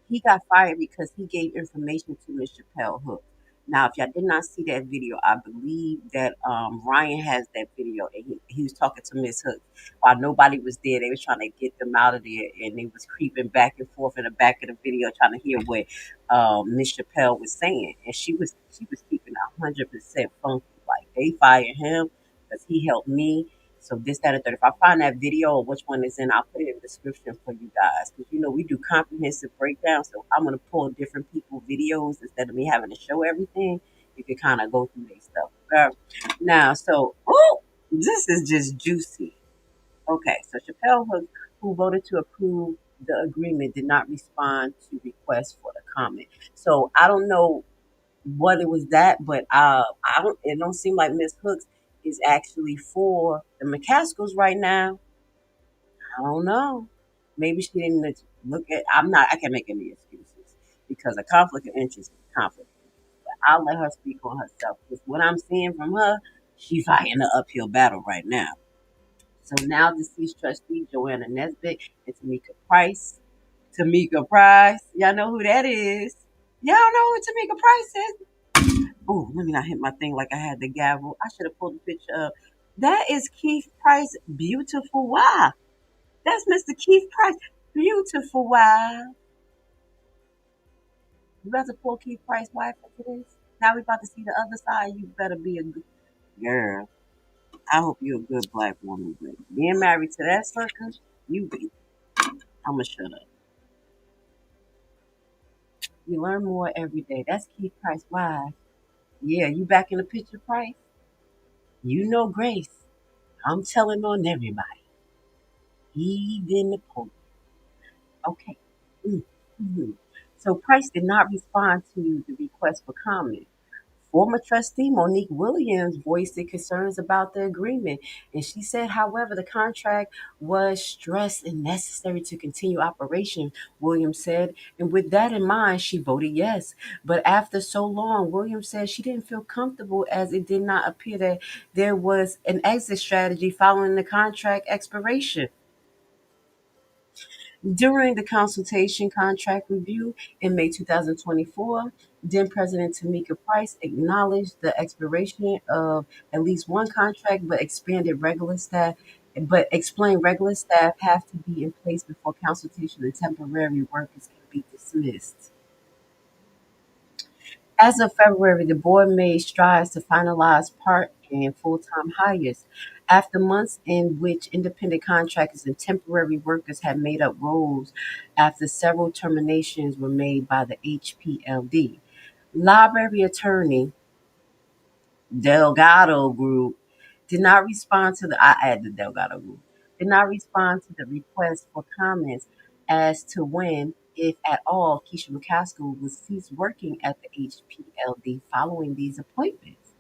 He got fired because he gave information to Miss Chappelle Hook. Now, if y'all did not see that video, I believe that Ryan has that video, and he was talking to Miss Hook while nobody was there. They was trying to get them out of there, and they was creeping back and forth in the back of the video, trying to hear what Miss Chappelle was saying, and she was keeping 100% funky. Like they fired him because he helped me. So this, that, and third. If I find that video or which one is in, I'll put it in the description for you guys. Because we do comprehensive breakdowns. So I'm gonna pull different people videos instead of me having to show everything. You can kind of go through their stuff. Okay? Now, this is just juicy. Okay, so Chappelle who voted to approve the agreement did not respond to requests for the comment. So I don't know what it was that, but it don't seem like Miss Hooks is actually for the McCaskills right now. I don't know. Maybe she didn't look at. I can't make any excuses because a conflict of interest is a conflict. But I'll let her speak on herself because what I'm seeing from her, she's fighting an uphill battle right now. So now deceased trustee Joanna Nesbitt and Tamika Price. Tamika Price, y'all know who that is. Y'all know who Tamika Price is. Oh, let me not hit my thing like I had the gavel. I should have pulled the picture up. That is Keith Price, beautiful wife. That's Mr. Keith Price, beautiful wife. You about to pull Keith Price wife into this? Now we about to see the other side. You better be a good girl. I hope you're a good black woman, but being married to that sucker, you be. I'ma shut up. You learn more every day. That's Keith Price wife. Yeah, you back in the picture, Price? You know Grace. I'm telling on everybody. Even the Pope. Okay. Mm-hmm. So Price did not respond to the request for comment. Former trustee Monique Williams voiced her concerns about the agreement, and she said, however, the contract was stressed and necessary to continue operation, Williams said. And with that in mind, she voted yes. But after so long, Williams said she didn't feel comfortable as it did not appear that there was an exit strategy following the contract expiration. During the consultation contract review in May 2024, then President Tamika Price acknowledged the expiration of at least one contract, but explained regular staff have to be in place before consultation and temporary workers can be dismissed. As of February, the board made strides to finalize part and full-time hires. After months in which independent contractors and temporary workers had made up roles after several terminations were made by the HPLD. Library attorney Delgado Group did not respond to the I add the Delgado Group did not respond to the request for comments as to when, if at all, Keisha McCaskill would cease working at the HPLD following these appointments.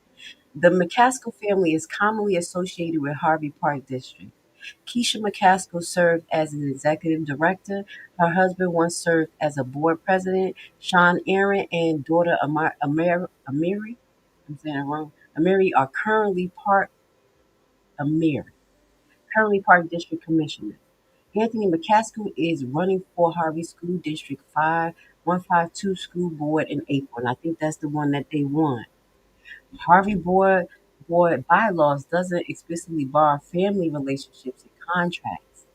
The McCaskill family is commonly associated with Harvey Park District. Keisha McCaskill served as an executive director. Her husband once served as a board president. Sean Aaron and daughter Amiri, I'm saying it wrong, Amiri are Amir, currently Park District Commissioner. Anthony McCaskill is running for Harvey School District 5152 School Board in April, and I think that's the one that they won. Harvey board bylaws doesn't explicitly bar family relationships and contracts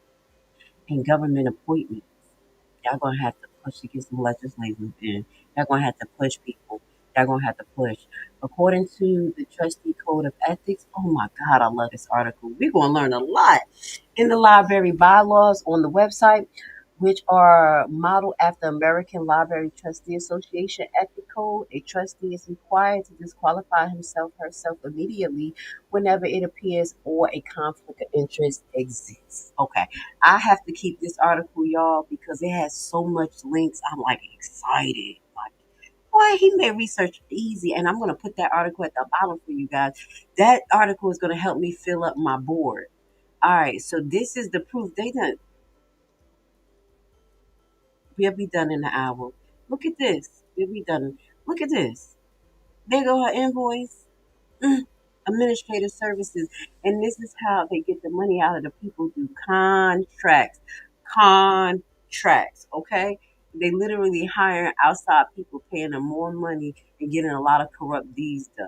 and government appointments. Y'all gonna have to push to get some legislators in. Y'all gonna have to push people. Y'all gonna have to push. According to the Trustee Code of Ethics, oh my God, I love this article. We're gonna learn a lot in the library bylaws on the website, which are modeled after American Library Trustee Association Ethic Code. A trustee is required to disqualify himself herself immediately whenever it appears or a conflict of interest exists. Okay, I have to keep this article, y'all, because it has so much links. I'm like excited. Like, boy, he made research easy, and I'm gonna put that article at the bottom for you guys. That article is gonna help me fill up my board. All right, so this is the proof. We'll be done in an hour. Look at this. We'll be done. Look at this. There go her invoice. Mm. Administrative services. And this is how they get the money out of the people through contracts. Contracts. Okay? They literally hire outside people, paying them more money and getting a lot of corrupt deeds done.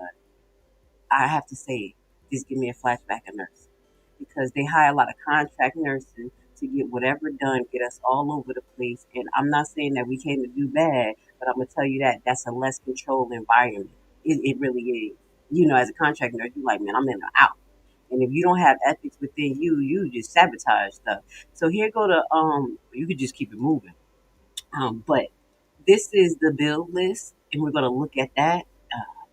I have to say it. This give me a flashback of nursing. Because they hire a lot of contract nurses to get whatever done, get us all over the place. And I'm not saying that we came to do bad, but I'm gonna tell you that that's a less controlled environment. It really is. You know, as a contract nurse, you're like, man, I'm in or out. And if you don't have ethics within you, you just sabotage stuff. So here go to you could just keep it moving. But this is the bill list, and we're going to look at that.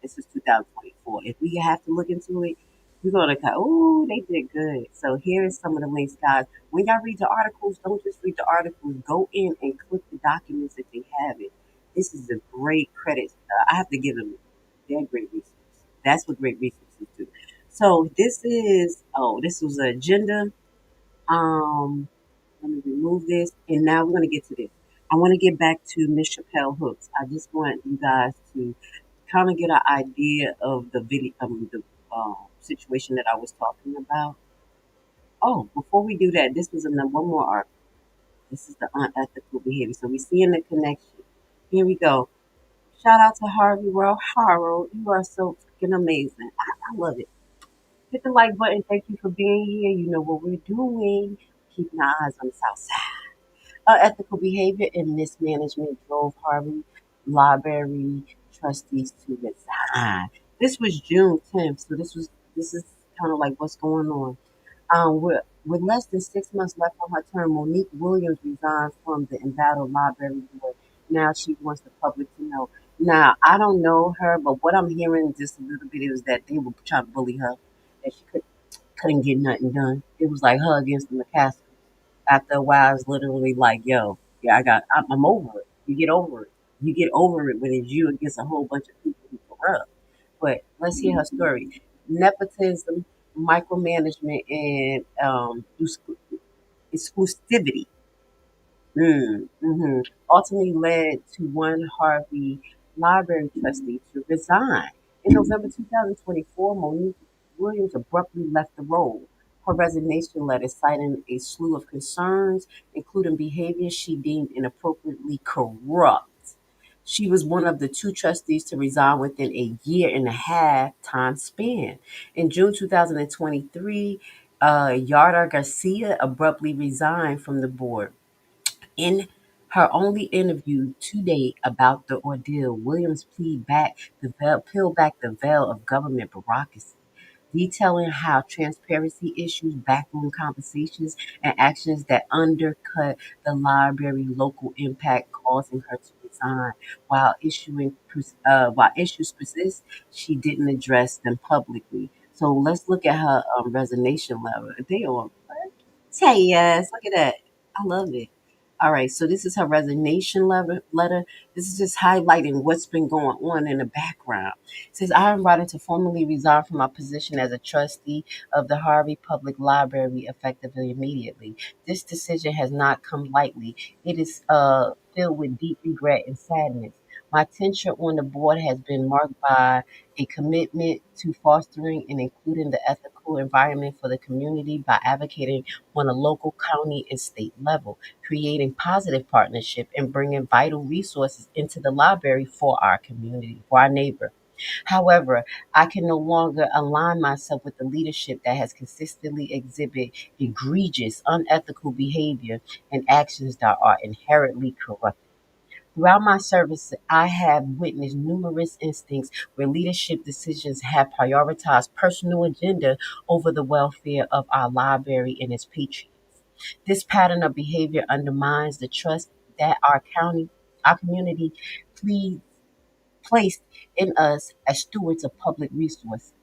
This is 2024. If we have to look into it, we're going to go, oh, they did good. So here's some of the links, guys. When y'all read the articles, don't just read the articles. Go in and click the documents if they have it. This is a great credit. I have to give them, they're great resources. That's what great resources do. So this was an agenda. Let me remove this. And now we're going to get to this. I want to get back to Miss Chappelle Hooks. I just want you guys to kind of get an idea of the video, situation that I was talking about. Oh, before we do that, this was one more article. This is the unethical behavior. So we see in the connection. Here we go. Shout out to Harvey World Harold. You are so freaking amazing. I love it. Hit the like button. Thank you for being here. You know what we're doing. Keeping our eyes on the south side. Ethical behavior and mismanagement drove Harvey library trustees to resign. This was June 10th, so this is kind of like what's going on. With less than 6 months left on her term, Monique Williams resigned from the embattled library board. Now she wants the public to know. Now, I don't know her, but what I'm hearing just a little bit is that they were trying to bully her, that she couldn't get nothing done. It was like her against the McCaskill. After a while, it's literally like, yo, yeah, I'm over it. You get over it. You get over it when it's you against a whole bunch of people who corrupt. But let's hear her story. Nepotism, micromanagement, and exclusivity ultimately led to one Harvey library trustee to resign. In November 2024, Monique Williams abruptly left the role. Her resignation letter citing a slew of concerns, including behavior she deemed inappropriately corrupt. She was one of the two trustees to resign within a year and a half time span. In June 2023, Yarda Garcia abruptly resigned from the board. In her only interview to date about the ordeal, Williams peeled back the veil of government bureaucracy, detailing how transparency issues, backroom conversations, and actions that undercut the library local impact, causing her to resign. While issues persist, she didn't address them publicly. So let's look at her resignation letter. They are say yes. Look at that. I love it. All right, so this is her resignation letter. This is just highlighting what's been going on in the background. It says, I am writing to formally resign from my position as a trustee of the Harvey Public Library effectively immediately. This decision has not come lightly. It is filled with deep regret and sadness. My tenure on the board has been marked by a commitment to fostering and including the ethical environment for the community by advocating on a local, county, and state level, creating positive partnership and bringing vital resources into the library for our community, for our neighbor. However, I can no longer align myself with the leadership that has consistently exhibited egregious, unethical behavior and actions that are inherently corrupt. Throughout my service, I have witnessed numerous instances where leadership decisions have prioritized personal agenda over the welfare of our library and its patrons. This pattern of behavior undermines the trust that our community pleads placed in us as stewards of public resources.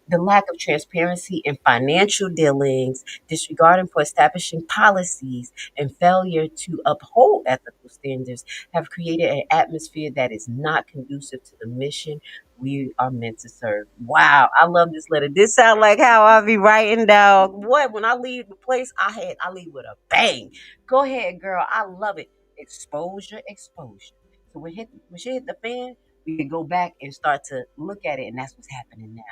The lack of transparency in financial dealings, disregarding for establishing policies, and failure to uphold ethical standards have created an atmosphere that is not conducive to the mission we are meant to serve. Wow, I love this letter. This sounds like how I be writing down. What when I leave the place, I leave with a bang. Go ahead, girl. I love it. Exposure, exposure. So when she hit the fan, we could go back and start to look at it, and that's what's happening now.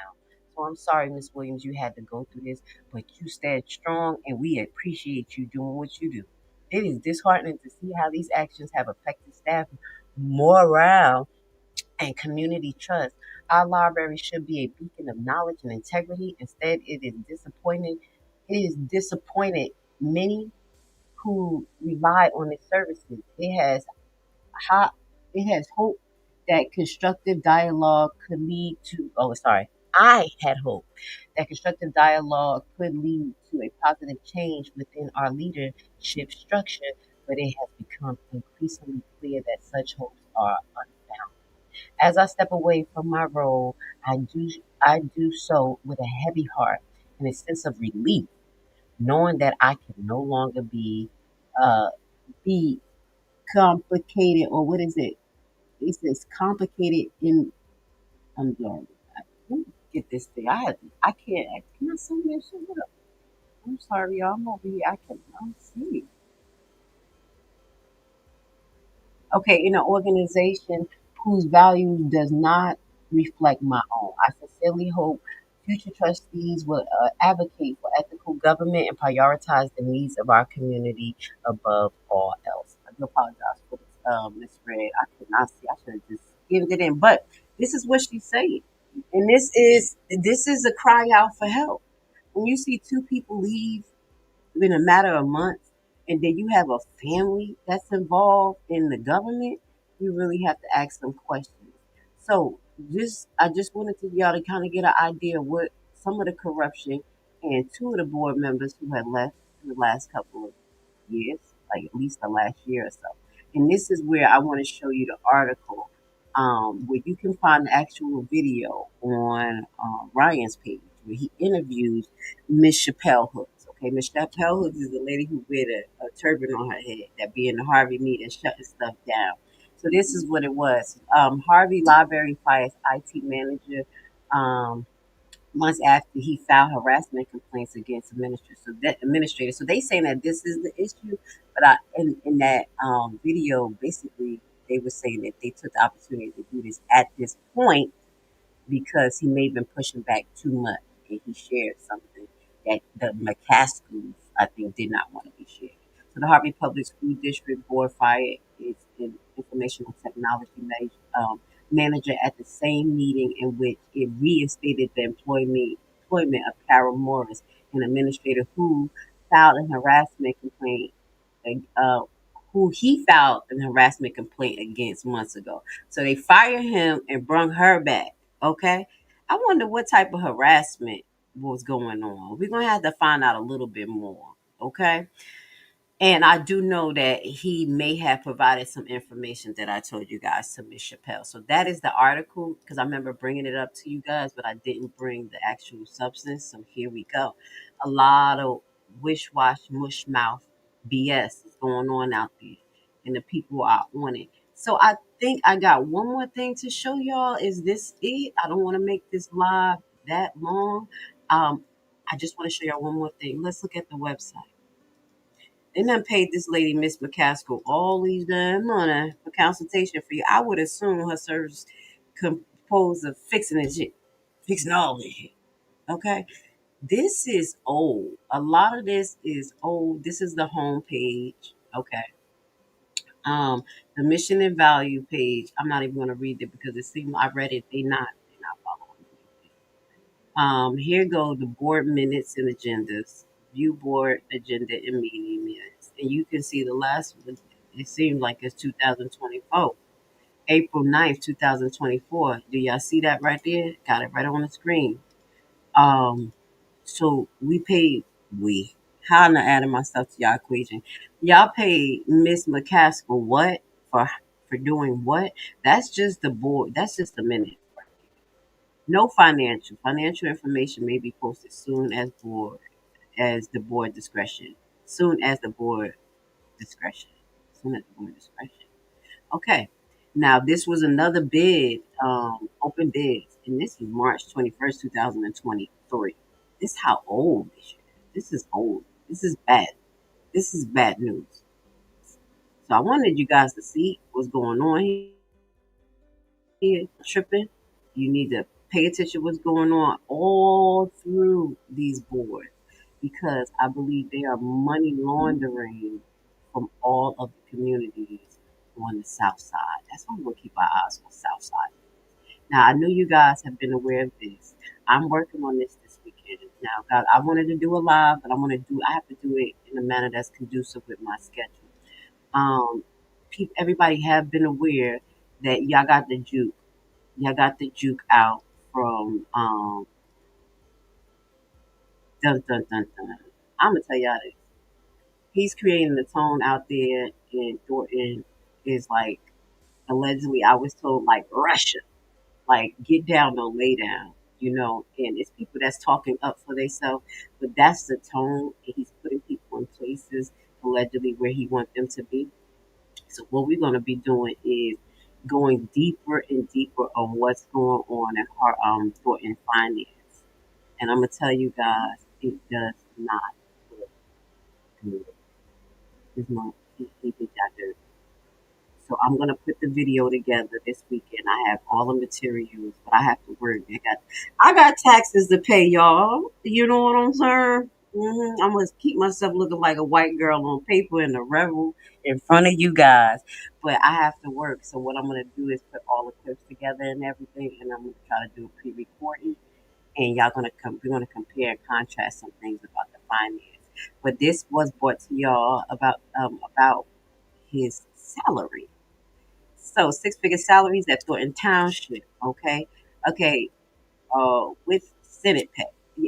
So I'm sorry, Miss Williams, you had to go through this, but you stayed strong, and we appreciate you doing what you do. It is disheartening to see how these actions have affected staff morale and community trust. Our library should be a beacon of knowledge and integrity. Instead, it is disappointing. It is disappointed many who rely on its services. Ho- it has hope that constructive dialogue could lead to, oh, sorry, I had hope that constructive dialogue could lead to a positive change within our leadership structure, but it has become increasingly clear that such hopes are unfounded. As I step away from my role, I do so with a heavy heart and a sense of relief, knowing that I can no longer uh, be complicated, or what is it? It's this complicated in. I'm sorry. Let me get this thing. I can't. Can I send that shit up? I'm sorry, y'all. I'm over here. I can. I'm see. Okay, in an organization whose values does not reflect my own. I sincerely hope future trustees will advocate for ethical government and prioritize the needs of our community above all else. I do apologize for this misread. I could not see. I should have just given it in. But this is what she's saying, and this is a cry out for help. When you see two people leave in a matter of months, and then you have a family that's involved in the government, You really have to ask some questions. So I just wanted to y'all to kind of get an idea of what some of the corruption and two of the board members who had left in the last couple of years, like at least the last year or so. And this is where I want to show you the article where you can find the actual video on Ryan's page where he interviews Miss Chappelle Hooks. Okay, Miss Chappelle Hooks is the lady who wear a turban on her head that be in the Harvey meeting shutting stuff down. So this is what it was. Harvey Library fires IT manager months after he filed harassment complaints against administrators. So they saying that this is the issue, but in that video, basically they were saying that they took the opportunity to do this at this point because he may have been pushing back too much and he shared something that the McCaskill, I think, did not want to be shared. So the Harvey Public School District Board fired its informational technology manager at the same meeting in which it reinstated the employment of Carol Morris, an administrator who filed a harassment complaint uh, who he filed an harassment complaint against months ago. So they fired him and brung her back. Okay. I wonder what type of harassment was going on. We're gonna have to find out a little bit more. Okay. And I do know that he may have provided some information that I told you guys to Miss Chappelle. So that is the article because I remember bringing it up to you guys, but I didn't bring the actual substance. So here we go. A lot of wish wash, mush mouth BS is going on out there, and the people are on it. So I think I got one more thing to show y'all. Is this it? I don't want to make this live that long. Um, I just want to show y'all one more thing. Let's look at the website. They done paid this lady, Miss McCaskill, all these damn money for consultation for you. I would assume her service composed of fixing this shit, fixing all this shit. Okay, this is old. A lot of this is old. This is the home page. Okay. The mission and value page. I'm not even going to read it because it seemed I read it. They not following. Here go the board minutes and agendas, view board agenda and meeting minutes. And you can see the last one, it seems like it's 2024, April 9th, 2024. Do y'all see that right there? Got it right on the screen. Um, so how am I adding myself to y'all equation? Y'all paid Miss McCaskill what for doing what? That's just the board. That's just the minute. No financial information may be posted as the board discretion. Soon as the board discretion. Soon as the board discretion. Okay. Now this was another bid, open bids, and this is March 21st, 2023. This is how old this is. This is old. This is bad. This is bad news. So I wanted you guys to see what's going on here. Tripping. You need to pay attention to what's going on all through these boards because I believe they are money laundering from all of the communities on the south side. That's why we'll keep our eyes on the south side. Now I know you guys have been aware of this. I'm working on this weekend. Now, God, I wanted to do a live, but I have to do it in a manner that's conducive with my schedule. Um, everybody have been aware that y'all got the juke out from dun dun dun dun. I'm gonna tell y'all this. He's creating the tone out there, and Thornton is like allegedly. I was told like Russia, like get down, no lay down, And it's people that's talking up for themselves, but that's the tone, and he's putting people in places allegedly where he wants them to be. So what we're gonna be doing is going deeper and deeper on what's going on in Thornton Finance. And I'm gonna tell you guys, it does not look good. It's not. It did not do. So I'm gonna put the video together this weekend. I have all the materials, but I have to work. I got taxes to pay, y'all. You know what I'm saying? I'm gonna keep myself looking like a white girl on paper in the rebel in front of you guys, but I have to work. So what I'm gonna do is put all the clips together and everything, and I'm gonna try to do a pre-recording, and y'all gonna come. We're gonna compare and contrast some things about the finance. But this was brought to y'all about his salary. So six-figure salaries at Thornton Township. Okay. Okay. With Senate pay.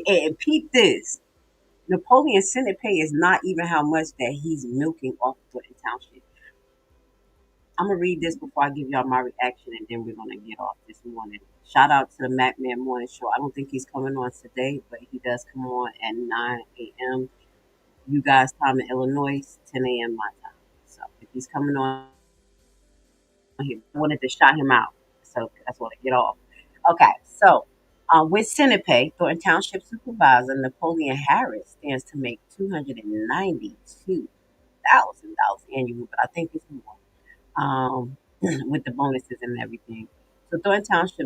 And peep this. Napoleon's Senate pay is not even how much that he's milking off of Thornton Township. I'm gonna read this before I give y'all my reaction, and then we're gonna get off this morning. Shout out to the Mac Man Morning Show. I don't think he's coming on today, but he does come on at 9 a.m. You guys' time in Illinois, 10 a.m. my time. So if he's coming on, he wanted to shout him out. So that's what I get off. Okay, so with Senate pay, Thornton Township Supervisor Napoleon Harris stands to make $292,000 annually, but I think it's more. With the bonuses and everything. So Thornton Township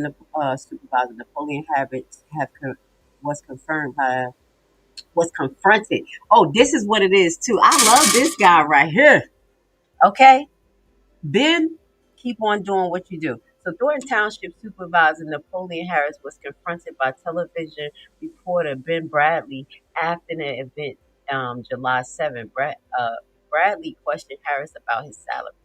Supervisor Napoleon Harris was confronted. Oh, this is what it is too. I love this guy right here. Okay, Ben, keep on doing what you do. So Thornton Township Supervisor Napoleon Harris was confronted by television reporter Ben Bradley after an event July 7th. Bradley questioned Harris about his salary.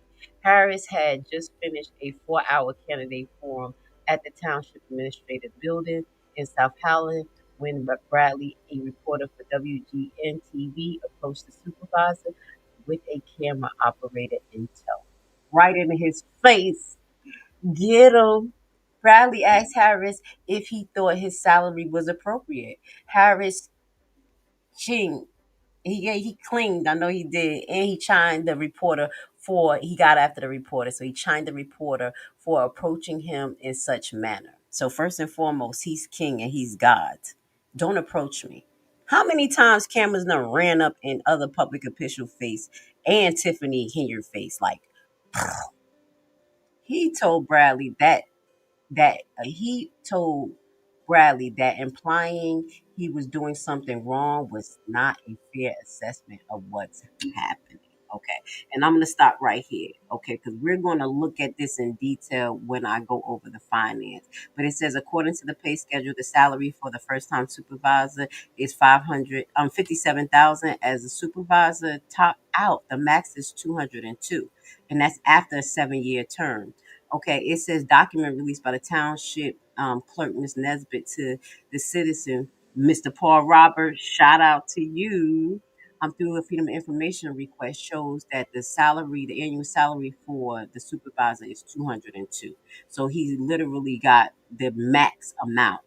Harris had just finished a 4-hour candidate forum at the Township Administrative Building in South Howland when Bradley, a reporter for WGN-TV, approached the supervisor with a camera operated in tow. Right in his face. Get him. Bradley asked Harris if he thought his salary was appropriate. Harris ching. He clinged, I know he did, and he chimed the reporter he got after the reporter, so he chimed the reporter for approaching him in such manner. So first and foremost, he's king and he's God. Don't approach me. How many times cameras done ran up in other public official face and Tiffany Henry face? Like, he told Bradley that implying he was doing something wrong was not a fair assessment of what's happening. Okay. And I'm going to stop right here. Okay. Because we're going to look at this in detail when I go over the finance. But it says, according to the pay schedule, the salary for the first time supervisor is $57,000. As a supervisor top out, the max is $202. And that's after a 7-year term. Okay, it says document released by the township clerk, Ms. Nesbitt, to the citizen, Mr. Paul Roberts. Shout out to you. Through a Freedom of Information request shows that the annual salary for the supervisor is $202. So he literally got the max amount.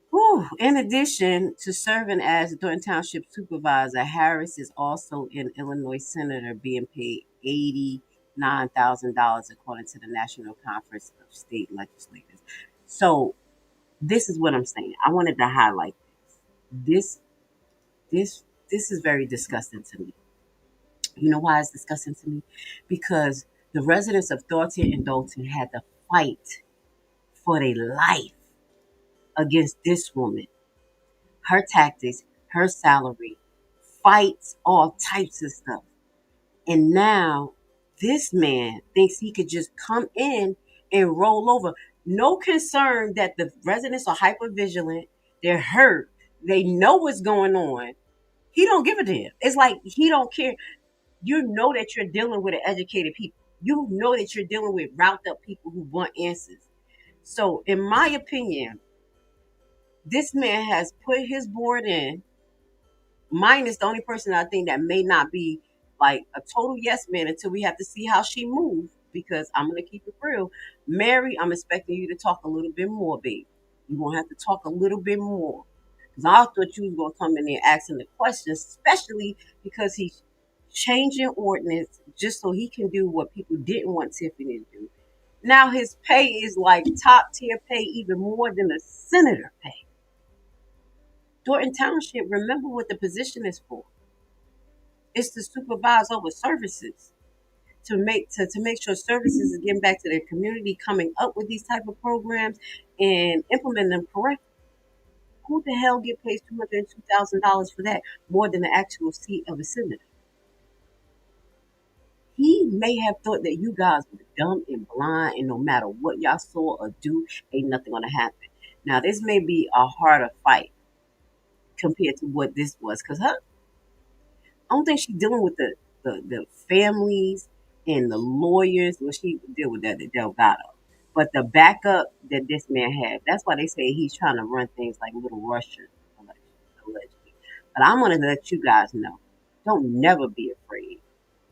Whew. In addition to serving as the Thornton Township Supervisor, Harris is also an Illinois senator being paid $89,000 according to the National Conference of State Legislators. So this is what I'm saying. I wanted to highlight this. This is very disgusting to me. You know why it's disgusting to me? Because the residents of Thornton and Dalton had to fight for their life against this woman. Her tactics, her salary, fights, all types of stuff. And now this man thinks he could just come in and roll over. No concern that the residents are hyper vigilant. They're hurt. They know what's going on. He don't give a damn. It's like he don't care. You know that you're dealing with educated people. You know that you're dealing with riled up people who want answers. So in my opinion, this man has put his board in. Mine is the only person I think that may not be like a total yes man until we have to see how she moves. Because I'm gonna keep it real. Mary, I'm expecting you to talk a little bit more, babe. You're gonna have to talk a little bit more. Because I thought you was gonna come in there asking the questions, especially because he's changing ordinance just so he can do what people didn't want Tiffany to do. Now his pay is like top tier pay, even more than a senator pay. Thornton Township, remember what the position is for. It's to supervise over services, to make sure services is getting back to their community, coming up with these type of programs and implementing them correctly. Who the hell get paid $202,000 for that more than the actual seat of a senator? He may have thought that you guys were dumb and blind, and no matter what y'all saw or do, ain't nothing gonna happen. Now this may be a harder fight compared to what this was, because I don't think she's dealing with the families and the lawyers, well, she deal with that, the Delgado. But the backup that this man had, that's why they say he's trying to run things like Little Russia, allegedly. But I'm going to let you guys know, don't never be afraid,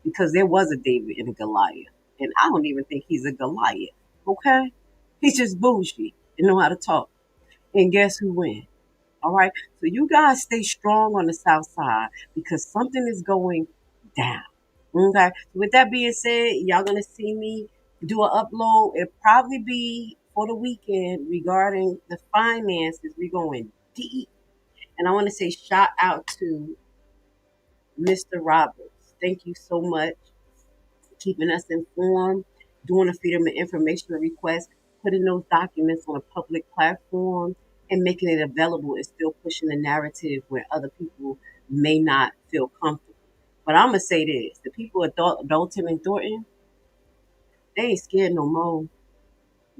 because there was a David and a Goliath. And I don't even think he's a Goliath, okay? He's just bougie and know how to talk. And guess who wins? All right? So you guys stay strong on the South Side, because something is going down. Okay? With that being said, y'all going to see me do an upload. It'll probably be for the weekend regarding the finances. We're going deep. And I want to say shout out to Mr. Roberts. Thank you so much for keeping us informed, doing a freedom of information request, putting those documents on a public platform, and making it available and still pushing the narrative where other people may not feel comfortable. But I'm going to say this. The people at Dalton and Thornton, they ain't scared no more.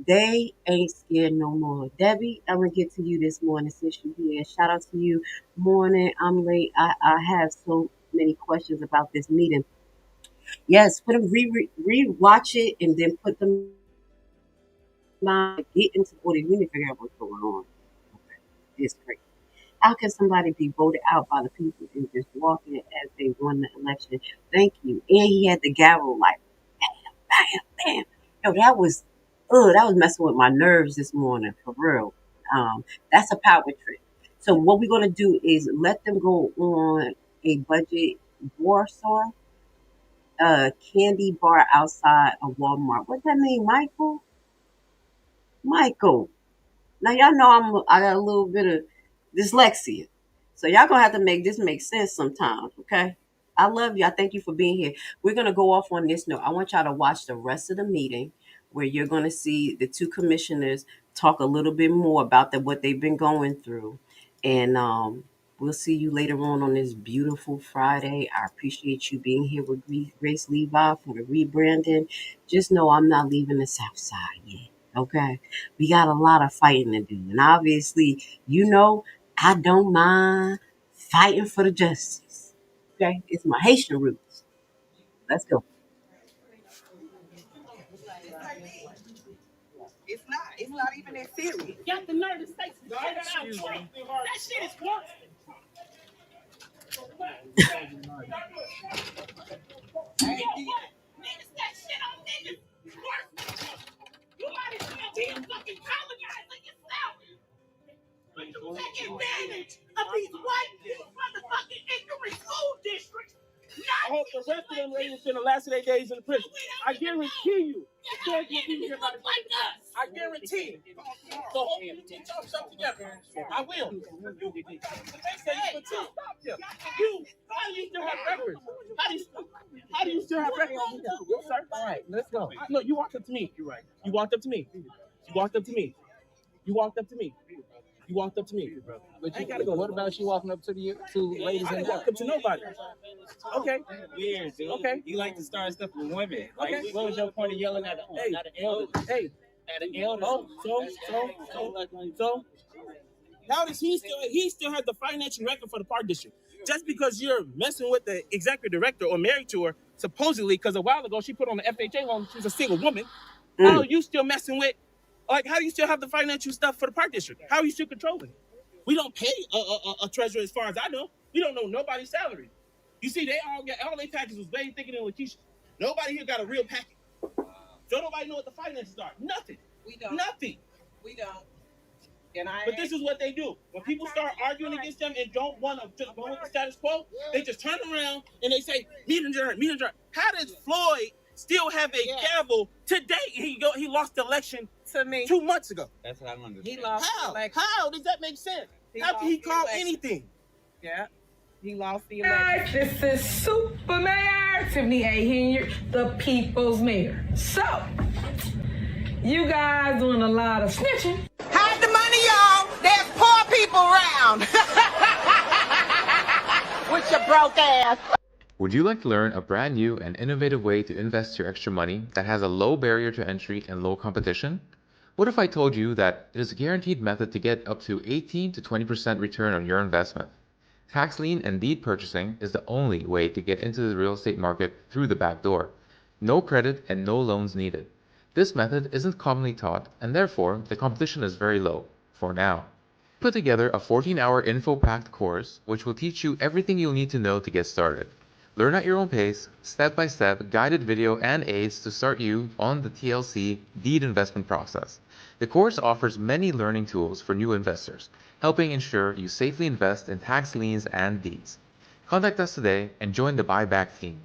They ain't scared no more. Debbie, I'm going to get to you this morning since you're here. Shout out to you. Morning, I'm late. I have so many questions about this meeting. Yes, put them, re-watch it, and then put them get into what we need to figure out what's going on. Okay. It's crazy. How can somebody be voted out by the people and just walk in as they won the election? Thank you. And he had the gavel like bam, bam, bam. Yo, that was messing with my nerves this morning, for real. That's a power trip. So what we're gonna do is let them go on a budget Warsaw candy bar outside of Walmart. What that mean, Michael? Michael. Now y'all know I got a little bit of dyslexia, so y'all gonna have to make this make sense sometimes, okay? I love you. I thank you for being here. We're gonna go off on this note. I want y'all to watch the rest of the meeting, where you're gonna see the two commissioners talk a little bit more about what they've been going through, and we'll see you later on this beautiful Friday. I appreciate you being here with Grace Levi for the rebranding. Just know I'm not leaving the South Side yet. Okay, we got a lot of fighting to do, and obviously, I don't mind fighting for the justice. Okay, it's my Haitian roots. Let's go. It's not even that serious. Got the nerve to say some shit about Trump. That shit is worse. Niggas that shit on niggas worse than Trump. You might as well be a fucking colonizer yourself. But you take advantage of these white motherfucking ignorant school districts. I hope the rest of them ladies spend the last of their days in the prison. I guarantee you. Like us. I guarantee you. So hope you teach yourself together. I will. You say you stop them. How do you still have records? How do you still have records? Sir? All right, let's go. No, you walked up to me. You're right. You walked up to me. You walked up to me. You walked up to me. You walked up to me. But you gotta go. What about you walking up to ladies? I didn't walk up to nobody. Okay. Weird, dude. Okay. You like to start stuff with women. Like, Okay. what was your point of yelling at an elder? Hey. At an elder. So. How does he still has the financial record for the park district? Just because you're messing with the executive director or married to her, supposedly, because a while ago she put on the FHA loan, she's a single woman. How are you still messing with? Like, how do you still have the financial stuff for the park district? How are you still controlling it? We don't pay a treasurer, as far as I know. We don't know nobody's salary. You see, they all their packages was way thicker than Lakeisha. Nobody here got a real package. Don't nobody know what the finances are. Nothing. We don't. Nothing. We don't. But this is what they do. When people start arguing against them and don't want to just go with the status quo, they just turn around and they say, meet and adjourn, meet and adjourn. How does Floyd still have a gavel today? He lost the election To me. 2 months ago. That's what I don't understand. He lost the election. How does that make sense? How can he call anything? Yeah. He lost the election. This is Super Mayor Tiffany A. Henry, the people's mayor. So, you guys doing a lot of snitching. Hide the money, y'all. There's poor people around. With your broke ass. Would you like to learn a brand new and innovative way to invest your extra money that has a low barrier to entry and low competition? What if I told you that it is a guaranteed method to get up to 18 to 20% return on your investment? Tax lien and deed purchasing is the only way to get into the real estate market through the back door. no credit, and no loans needed. This method isn't commonly taught, and therefore the competition is very low, for now. Put together a 14-hour info-packed course which will teach you everything you'll need to know to get started. Learn at your own pace, step-by-step, guided video and aids to start you on the TLC deed investment process. The course offers many learning tools for new investors, helping ensure you safely invest in tax liens and deeds. Contact us today and join the buyback team.